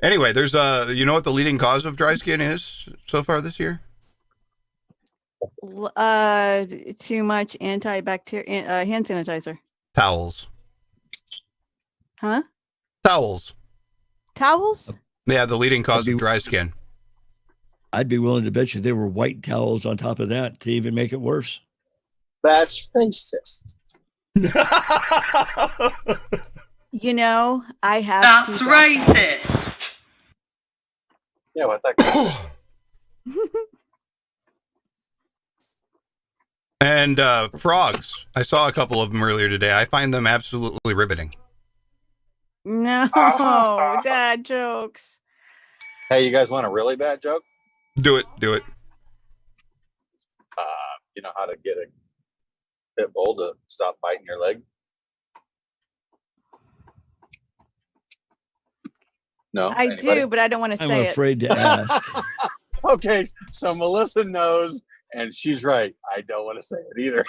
Anyway, there's you know what the leading cause of dry skin is so far this year? Too much antibacterial hand sanitizer. Towels. Huh? Towels. Yeah, the leading cause of dry skin. I'd be willing to bet you there were white towels on top of that to even make it worse. That's racist. You know, I have That's racist. Yeah, what that And frogs. I saw a couple of them earlier today. I find them absolutely riveting. No, dad jokes. Hey, you guys want a really bad joke? Do it. You know how to get a pit bull to stop biting your leg? No? I do, but I don't want to say it. I'm afraid to ask. Okay, so Melissa knows, and she's right. I don't want to say it either.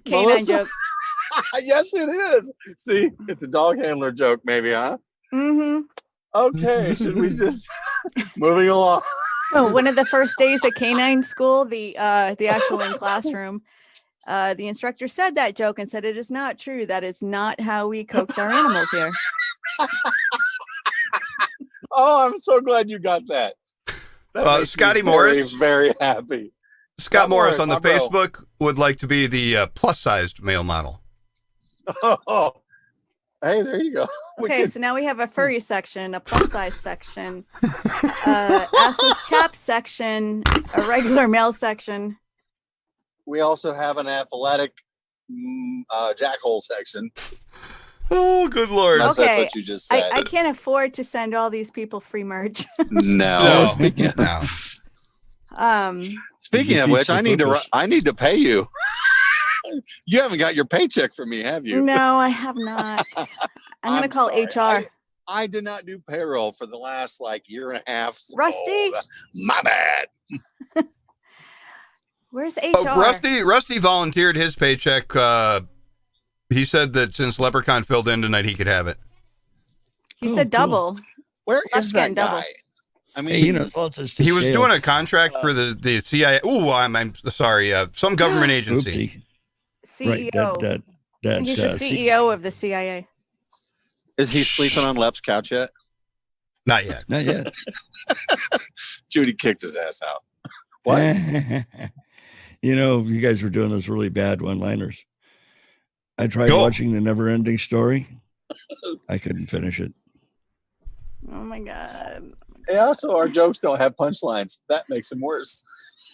Canine joke. Yes, it is. See, it's a dog handler joke, maybe, huh? Mm-hmm. Okay, should we just moving along? Oh, one of the first days at canine school, the actual in classroom, the instructor said that joke and said it is not true. That is not how we coax our animals here. Oh, I'm so glad you got that. Scotty Morris, Morris, very happy. Scott Morris on the my bro. Facebook would like to be the plus-sized male model. Oh, hey, there you go. Okay, so now we have a furry section, a plus-size section, assless chap section, a regular male section. We also have an athletic jackhole section. Oh, good Lord. That's Okay, what you just said. I can't afford to send all these people free merch. No. Speaking of which, I need to pay you. You haven't got your paycheck from me, have you? No, I have not. I'm going to call sorry. HR. I did not do payroll for the last year and a half. So Rusty? My bad. Where's HR? Rusty volunteered his paycheck. He said that since Leprechaun filled in tonight, he could have it. He said double. Where That's is that getting double. guy? I mean, Hey, you know, well, it's just He was scale. doing a contract for the CIA. Ooh, I'm sorry. Some government agency. Oopsie. Right. CEO. That's He's the CEO of the CIA. is he sleeping on Lep's couch yet? Not yet. Not yet. Judy kicked his ass out. What? You know, you guys were doing those really bad one-liners. I tried Go. watching The Never Ending Story. I couldn't finish it. Oh my God. Hey, also, our jokes don't have punchlines. That makes them worse.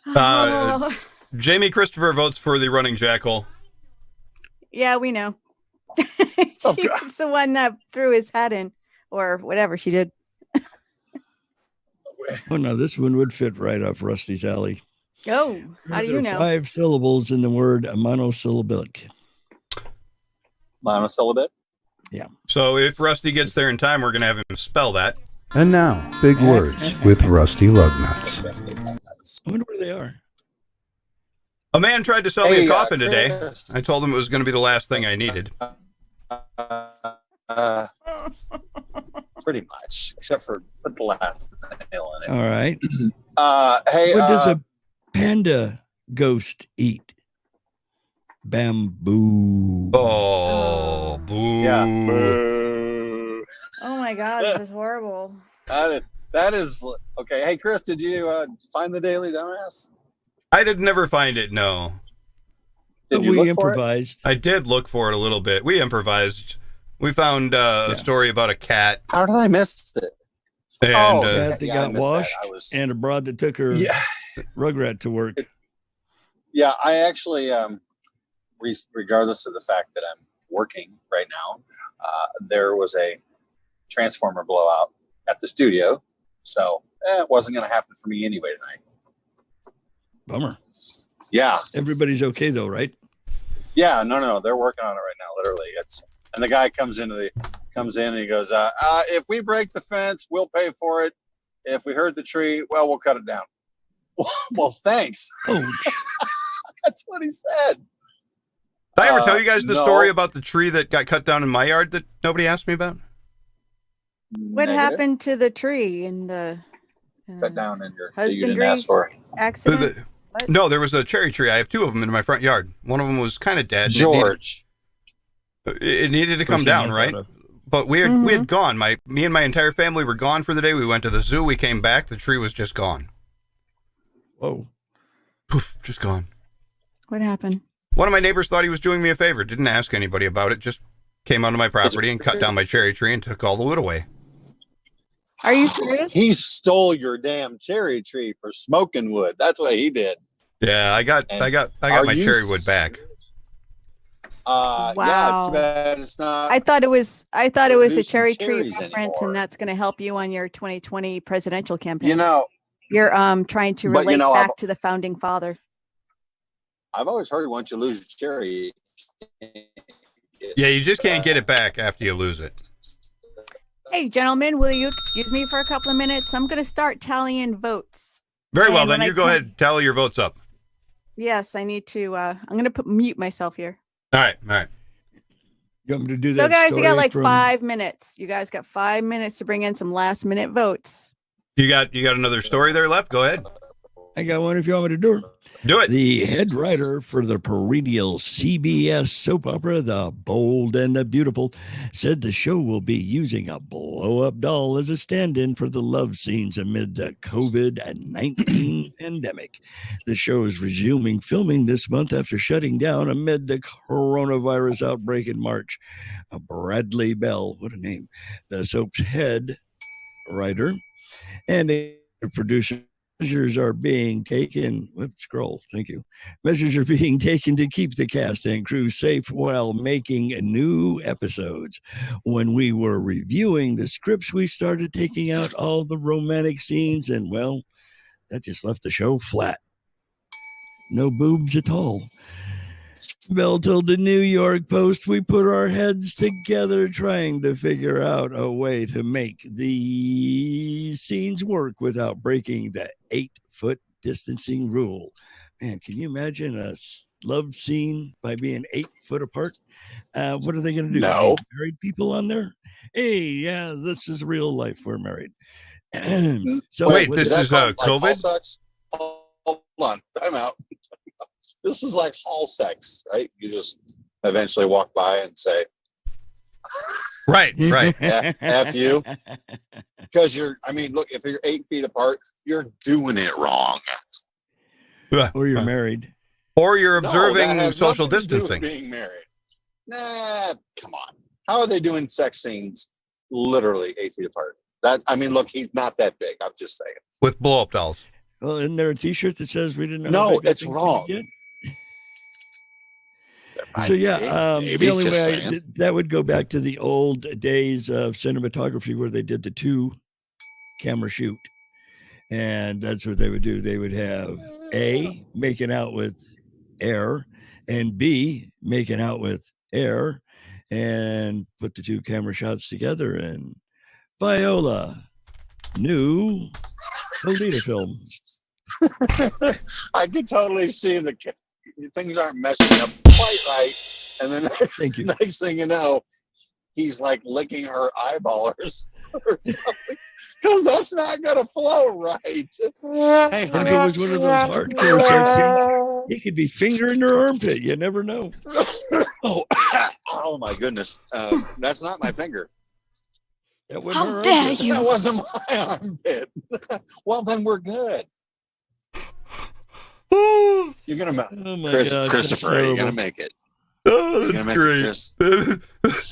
Oh. Jamie Christopher votes for the running jackal. Yeah, we know. She's the one that threw his hat in, or whatever she did. Oh, no, this one would fit right up Rusty's alley. Oh, how do you There are know? 5 syllables in the word monosyllabic. Monosyllabate? Yeah. So if Rusty gets there in time, we're going to have him spell that. And now, big words with Rusty Lugnuts. I wonder where they are. A man tried to sell me Hey, a coffin today. Chris. I told him it was going to be the last thing I needed. Pretty much, except for put the last nail in it. All right. Hey, What does a panda ghost eat? Bamboo. Oh, boo. yeah. Oh my God, this is horrible. That is okay. Hey, Chris, did you find the Daily Dumbass? I did never find it, no. Did you we look for it? improvised. I did look for it a little bit. We improvised. We found a story about a cat. How did I miss it? And Oh, Cat that yeah, I got missed that. washed I was- and a broad that took her Yeah. rugrat to work. Yeah, I actually, regardless of the fact that I'm working right now, there was a transformer blowout at the studio, so it wasn't going to happen for me anyway tonight. Bummer. Yeah, Everybody's okay though, right? yeah, no, they're working on it right now. Literally, and the guy comes in and he goes, "If we break the fence, we'll pay for it. If we hurt the tree, well, we'll cut it down." Well, thanks. Oh, That's what he said. did I ever tell you guys the no. story about the tree that got cut down in my yard that nobody asked me about? What Negative. happened to the tree in the Cut down in your that you didn't husbandry ask for. accident? What? No, there was a cherry tree. I have 2 of them in my front yard. One of them was kind of dead. and George. It needed to come First thing down, I right? thought of. But we had gone. Me and my entire family were gone for the day. We went to the zoo. We came back. The tree was just gone. Whoa. Poof, just gone. What happened? One of my neighbors thought he was doing me a favor. Didn't ask anybody about it. Just came onto my property and cut down my cherry tree and took all the wood away. Are you serious? He stole your damn cherry tree for smoking wood. That's what he did. Yeah, I got are my you cherry wood back. Yeah, Wow. it's too bad it's not. I thought it was a producing cherry tree cherries reference, anymore. and that's going to help you on your 2020 presidential campaign. You know, You're trying to But, you relate know, back I've- to the founding father. I've always heard once you lose your cherry, Yeah, you just can't get it back after you lose it. Hey, gentlemen, will you excuse me for a couple of minutes? I'm going to start tallying votes. Very well, And then when you I go come- ahead and tally your votes up. Yes, I need to. I'm going to mute myself here. All right, all right. You want me to do So, that? guys, you got story like from- 5 minutes. You guys got 5 minutes to bring in some last minute votes. You got another story there, Lep? Go ahead. I got one if you want me to do it. Do it. The head writer for the perennial CBS soap opera, The Bold and the Beautiful, said the show will be using a blow-up doll as a stand-in for the love scenes amid the COVID-19 pandemic. The show is resuming filming this month after shutting down amid the coronavirus outbreak in March. Bradley Bell, what a name, the soap's head writer and a producer. Measures are being taken. Thank you. Measures are being taken to keep the cast and crew safe while making new episodes. When we were reviewing the scripts, we started taking out all the romantic scenes, and well, that just left the show flat. No boobs at all. Bell told the New York Post, "We put our heads together trying to figure out a way to make these scenes work without breaking the 8-foot distancing rule." Man, can you imagine a love scene by being 8 foot apart. What are they going to do? No. Married people on there? Hey, yeah, this is real life. We're married. So wait, what this they- is Like COVID? hall sex? Hold on, time out. This is like hall sex, right? You just eventually walk by and say, Right. F you. Because look, if you're 8 feet apart, you're doing it wrong. or you're married. Or you're No, observing that has social nothing to do with distancing. being married. Nah, come on. How are they doing sex scenes literally 8 feet apart? Look, he's not that big. I'm just saying. With blow-up dolls. Well, isn't there a T-shirt that says we didn't know? No, how big that it's thing wrong. could get? So yeah, Maybe the only just way saying. that would go back to the old days of cinematography where they did the 2 camera shoot, and that's what they would do. They would have A, making out with air, and B, making out with air, and put the 2 camera shots together. And Viola, new Lolita film. I could totally see things aren't meshing up quite right. And then Thank you. next thing you know, he's like licking her eyeballs or something. Because that's not going to flow right. Hey, If it was one of those hardcore sex scenes, he could be fingering her armpit. You never know. oh my goodness. That's not my finger. That wasn't her How dare armpit. you? That wasn't my armpit. Well, then we're good. You're going to Oh my God, that's Christopher, you're going terrible. to make it. Oh, You're that's gonna make it great.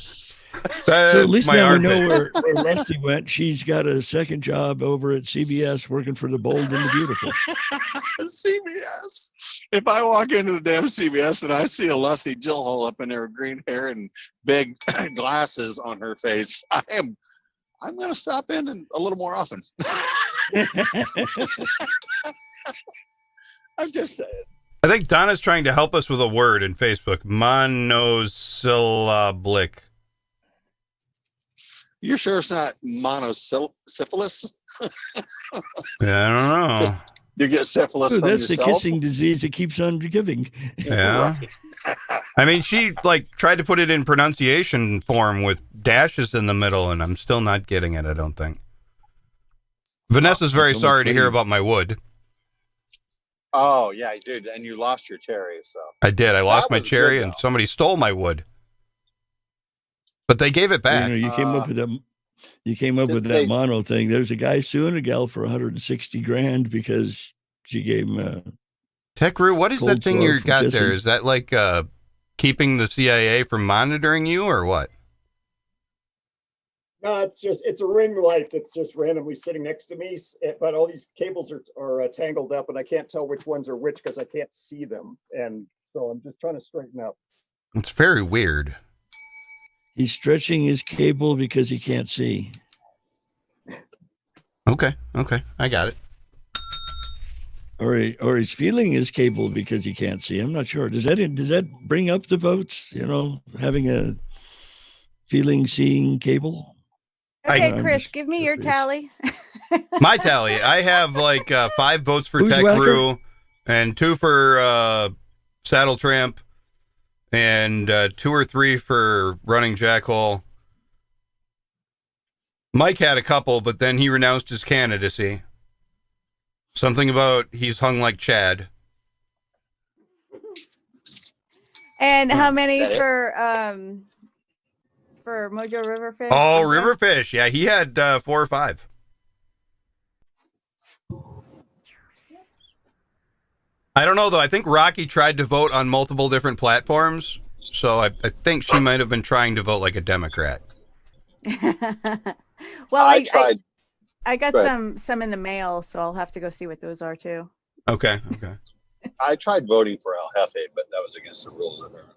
So at least my now we armpit. know where Rusty went. She's got a second job over at CBS working for the Bold and the Beautiful. CBS. If I walk into the damn CBS and I see a lusty Jill hole up in there with green hair and big glasses on her face, I'm going to stop in a little more often. I'm just saying. I think Donna's trying to help us with a word in Facebook. Monosyllabic. You're sure it's not monosyphilis? Yeah, I don't know. You get syphilis Ooh, from that's the yourself? kissing disease that keeps on giving. Yeah. I mean, she tried to put it in pronunciation form with dashes in the middle, and I'm still not getting it, I don't think. Vanessa's very almost sorry to hear funny. about my wood. Oh, yeah, you did. And you lost your cherry, so. I did. I lost That my was cherry, good, and though. somebody stole my wood. But they gave it back. You came up with that. You came up with that mono thing. There's a guy suing a gal for $160,000 because she gave him a Tech Roo, what is cold that thing sore you from got there? kissing. Is that like keeping the CIA from monitoring you, or what? No, it's a ring light that's just randomly sitting next to me, but all these cables are tangled up and I can't tell which ones are which because I can't see them. And so I'm just trying to straighten up. It's very weird. He's stretching his cable because he can't see. Okay, I got it. Or he's feeling his cable because he can't see. I'm not sure. Does that bring up the votes? Having a feeling, seeing cable. Okay, I'm Chris, just give me your curious. tally. My tally, I have 5 votes for Who's Tech Whacker? Roo and 2 for Saddle Tramp and 2 or 3 for Running Jackhole. Mike had a couple, but then he renounced his candidacy. Something about he's hung like Chad. And how many that it? for Mojo Riverfish? Oh, Was there? Riverfish. Yeah, he had 4 or 5. I don't know, though. I think Rocky tried to vote on multiple different platforms, so I think she might have been trying to vote like a Democrat. Well, I tried. I got Go ahead. some in the mail, so I'll have to go see what those are too. Okay. I tried voting for El Jefe, but that was against the rules apparently.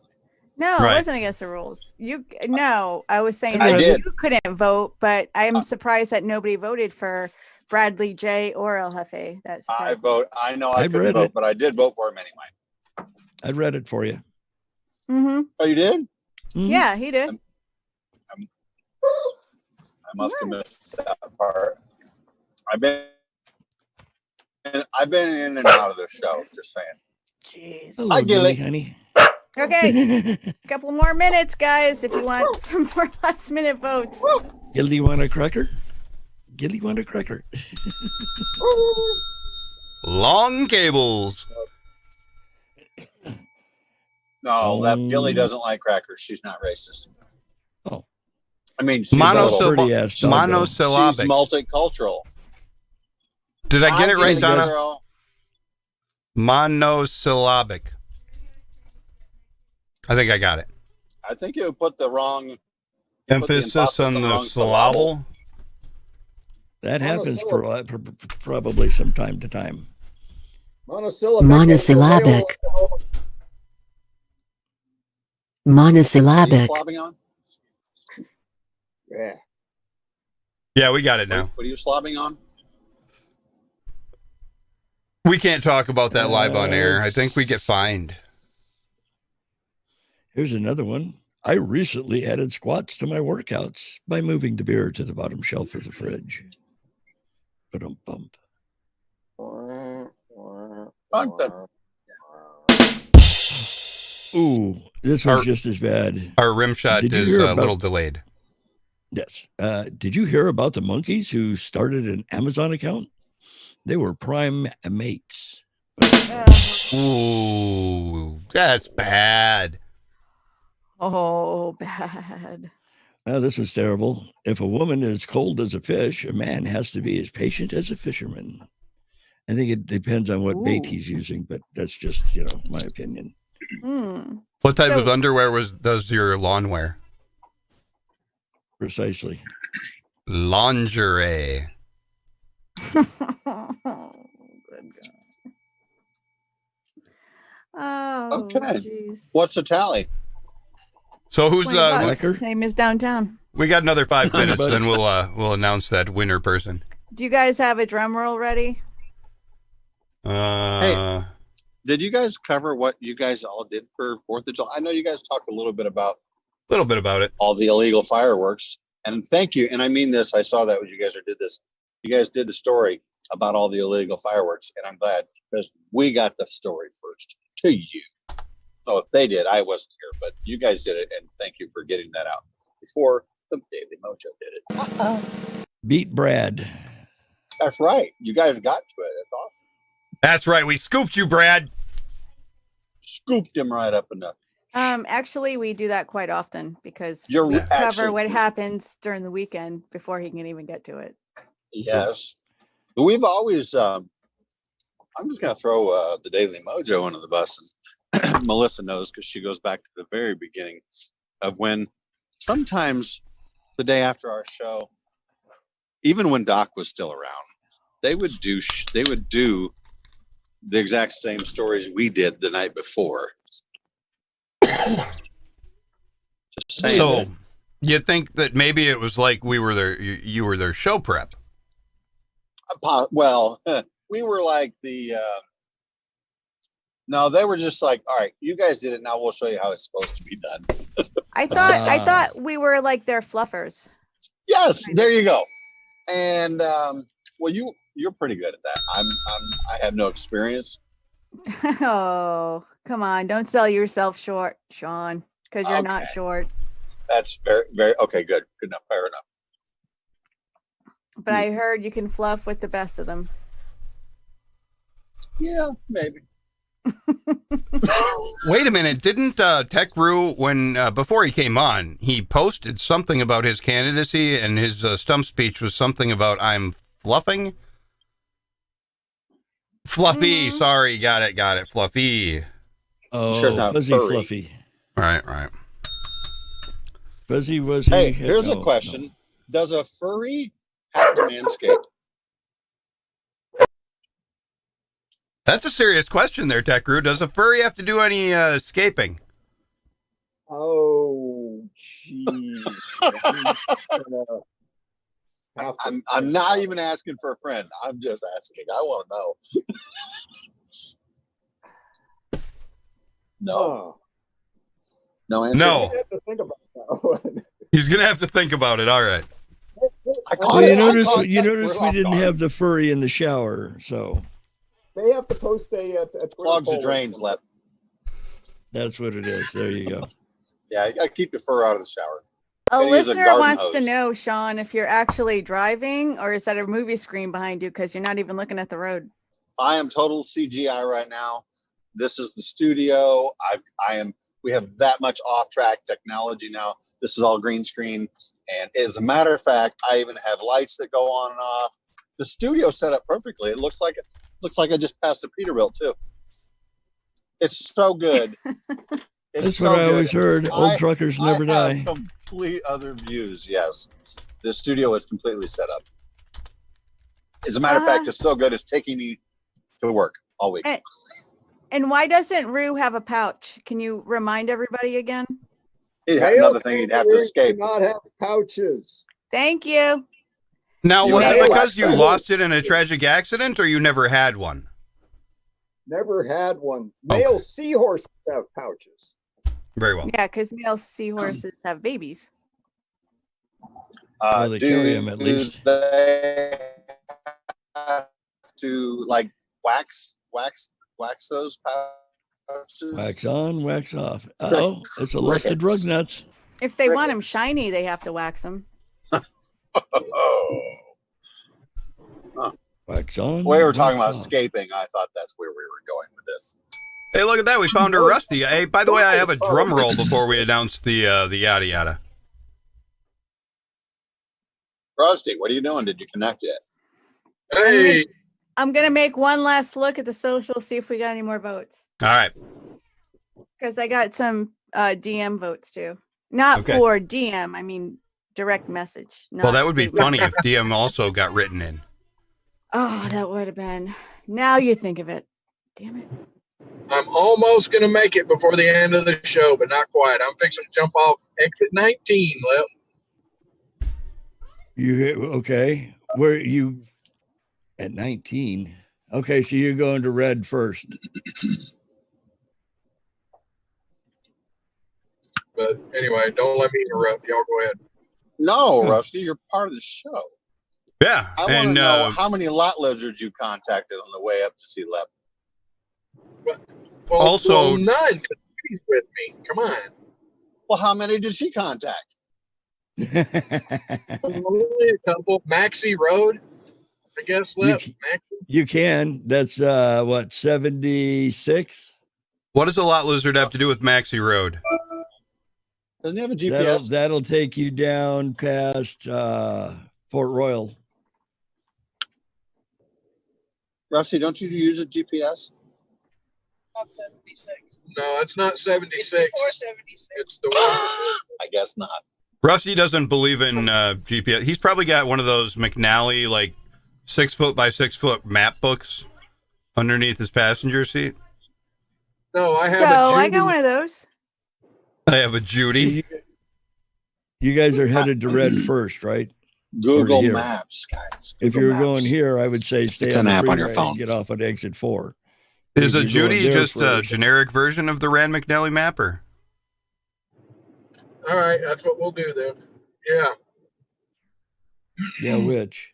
No, Right. it wasn't against the rules. I was saying I that did. you couldn't vote, but I'm surprised that nobody voted for Bradley J or El Jefe. That's I know I I've couldn't read vote, it. but I did vote for him anyway. I read it for you. Mm-hmm. Oh, you did? Mhm. Yeah, he did. I must have missed that part. I've been in and out of the show, just saying. Jeez. Hello, Hi, Gilly. honey. Okay, a couple more minutes, guys, if you want some more last minute votes. Gilly want a cracker? Gilly want a cracker? Long cables. No, that Gilly doesn't like crackers. She's not racist. Oh. I mean, she's monosyllabic. Monosyllabic. She's multicultural. Did I get it right, Donna? Girl. Monosyllabic. I think I got it. I think you put the wrong emphasis on the syllable. That happens probably from time to time. Monosyllabic. Monosyllabic. Monosyllabic. Yeah. Yeah, we got it now. What are you slobbing on? We can't talk about that live on air. I think we get fined. Here's another one. I recently added squats to my workouts by moving the beer to the bottom shelf of the fridge. Ba-dum-bump. Ooh, this was just as bad. Our rim shot Did you is hear a about- little delayed. Yes. Did you hear about the monkeys who started an Amazon account? They were prime mates. Ooh, that's bad. Oh, bad. This was terrible. If a woman is cold as a fish, a man has to be as patient as a fisherman. I think it depends on what bait he's using, but that's just, my opinion. What type of underwear does your lawn wear? Precisely. Lingerie. Oh, Okay. geez. What's the tally? So who's $20, same as downtown. We got another 5 minutes, then we'll announce that winner person. Do you guys have a drum roll ready? Hey, did you guys cover what you guys all did for 4th of July? I know you guys talked a little bit about it. All the illegal fireworks. And thank you. And I mean this, I saw that when you guys did this. You guys did the story about all the illegal fireworks. And I'm glad because we got the story first to you. So if they did, I wasn't here, but you guys did it. And thank you for getting that out before the Daily Mojo did it. Beat Brad. That's right. You guys got to it. That's awesome. That's right. We scooped you, Brad. Scooped him right up enough. Actually, we do that quite often because You're we cover actually- what happens during the weekend before he can even get to it. Yes. But we've always, I'm just going to throw the Daily Mojo under the bus. And Melissa knows because she goes back to the very beginning of when sometimes the day after our show, even when Doc was still around, they would do the exact same stories we did the night before. Just saying. So you think that maybe it was like we were there, you were their show prep? Well, we were like no, they were just like, all right, you guys did it. Now we'll show you how it's supposed to be done. I thought we were like their fluffers. Yes, there you go. And well, you're pretty good at that. I have no experience. Oh, come on. Don't sell yourself short, Sean, because you're not short. That's very, very okay. Good enough. Fair enough. But I heard you can fluff with the best of them. Yeah, maybe. Wait a minute. Didn't Tech Roo, when before he came on, he posted something about his candidacy and his stump speech was something about I'm fluffing? Fluffy. Sorry. Got it. Fluffy. Oh, Sure, not Fuzzy furry. Fluffy. Right. Fuzzy was Hey, he? here's a No, question. no. Does a furry have to manscape? That's a serious question there, Tech Roo. Does a furry have to do any scaping? Oh, jeez. I'm not even asking for a friend. I'm just asking. I want to know. No. Oh. No answer. No. I have to think about that one. He's going to have to think about it. All right. I Well, you I notice caught we Tech Roo didn't off have guard. the furry in the shower, so may have to post a Twitter Clogs the poll. drains, Lep. That's what it is. There you go. Yeah, I keep your fur out of the shower. A Gotta use a listener garden wants to hose. know, Sean, if you're actually driving or is that a movie screen behind you because you're not even looking at the road? I am total CGI right now. This is the studio. We have that much off-track technology now. This is all green screen. And as a matter of fact, I even have lights that go on and off. The studio set up perfectly. It looks like I just passed a Peterbilt too. It's so good. That's what I always heard. Old truckers never die. Have complete other views. Yes, the studio is completely set up. As a matter of fact, it's so good. It's taking me to work all week. And why doesn't Rue have a pouch? Can you remind everybody again? Another thing he'd have to escape. Not have pouches. Thank you. Now, You was know, it because you actually- lost it in a tragic accident, or you never had one? Never had one. Male seahorses have pouches. Very well. Yeah, because male seahorses have babies. Well, they carry them at least. They have to like wax those pouches? Wax on, wax off. Oh, it's a list of drug nuts. If they want them shiny, they have to wax them. Wax on. We were talking about wax off. escaping. I thought that's where we were going with this. Hey, look at that. We found her Rusty. Hey, by the way, I have a drum roll before we announce the yada yada. Rusty, what are you doing? Did you connect yet? Hey, I'm going to make one last look at the social, see if we got any more votes. All right. Because I got some DM votes too. Not Okay. for DM, I mean direct message. Well, not that would be through- funny if DM also got written in. Oh, that would have been. Now you think of it. Damn it. I'm almost going to make it before the end of the show, but not quite. I'm fixing to jump off exit 19, Lip. Okay? Where you at 19? Okay, so you're going to red first. But anyway, don't let me interrupt. Y'all go ahead. No, Rusty, you're part of the show. Yeah. I want to know how many lot lizards you contacted on the way up to see Lep. Well, Also- well, none, because she's with me. Come on. Well, how many did she contact? Only a couple. Maxie Road, I guess, Lip. Maxie. You can. That's what, 76? What does a lot lizard have to do with Maxie Road? Doesn't he have a That'll, GPS? that'll take you down past Port Royal. Rusty, don't you use a GPS? Not 76. No, it's not 76. 476. It's the one. I guess not. Rusty doesn't believe in GPS. He's probably got one of those McNally, like 6 foot by 6 foot map books underneath his passenger seat. No, I have So a I Judy. got one of those. I have a Judy. You guys are headed to red first, right? Google Or to here. Maps, guys. If Google you were Maps. going here, I would say stay It's on an the app on your freeway phone. and get off at exit 4. Is If a you're going Judy there just a first. generic version of the Rand McNally mapper? All right, that's what we'll do then. Yeah. Yeah, which?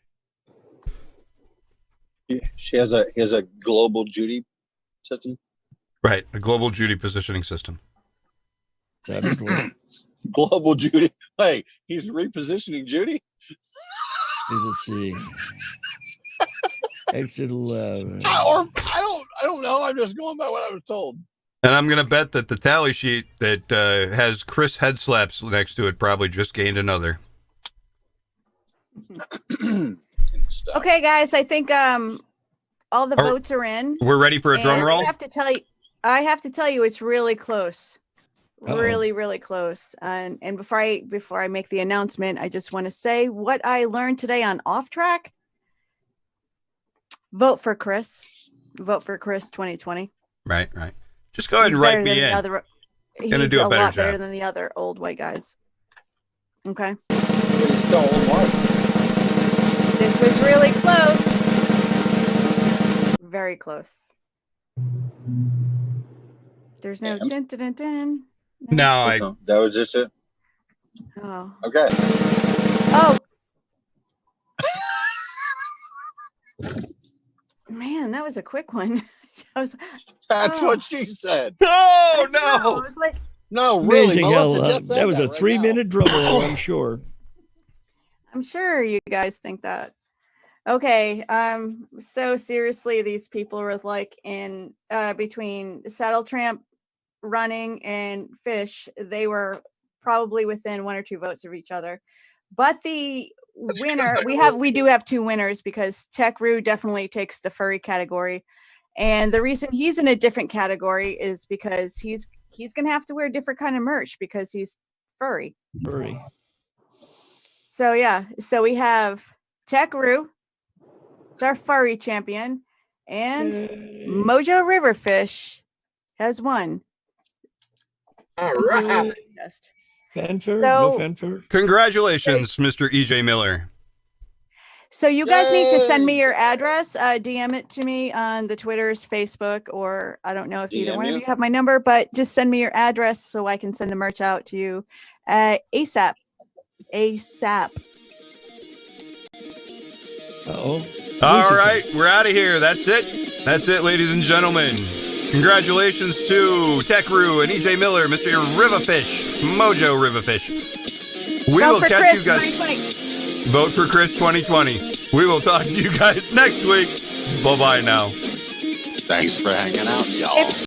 He has a global Judy system. Right, a global Judy positioning system. That'd work. Global Judy. Hey, he's repositioning Judy. Let's see. Exit 11. I don't know. I'm just going by what I was told. And I'm going to bet that the tally sheet that has Chris head slaps next to it probably just gained another. Okay, guys, I think all the Are- votes are in. We're ready for a drum And roll? I have to tell you, it's really close. Uh-oh. Really, really close. And before I make the announcement, I just want to say what I learned today on Off Track. Vote for Chris. Vote for Chris 2020. Right. Just go ahead and He's write better me than the in. other- Gonna He's do a better lot better job. than the other old white guys. Okay. He's still old white. This was really close. Very close. There's no dun, dun, dun, dun. No, That was just it. Oh. Okay. Oh. Man, that was a quick one. That's what she said. Oh no! I was like, No, really, Amazing Melissa how, just said that was a right 3-minute drum roll, I'm sure. I'm sure you guys think that. Okay, so seriously, these people were like in between Saddle Tramp, Running, and Fish. They were probably within 1 or 2 votes of each other. But the winner, we do have 2 winners because Tech Roo definitely takes the furry category, and the reason he's in a different category is because he's gonna have to wear different kind of merch because he's furry. Furry. So yeah, so we have Tech Roo, our furry champion, and Mojo Riverfish has won. All right. Fanfare? So- No fanfare? Congratulations, Mr. EJ Miller. So you guys need to send me your address, DM it to me on the Twitters, Facebook, or I don't know if either DM one of you? you have my number, but just send me your address so I can send the merch out to you ASAP. ASAP. Uh-oh. All right, we're out of here. That's it. That's it, ladies and gentlemen. Congratulations to Tech Roo and EJ Miller, Mr. Riverfish, Mojo Riverfish. We will catch you guys. 2020. Vote for Chris 2020. We will talk to you guys next week. Bye-bye now. Thanks for hanging out, y'all.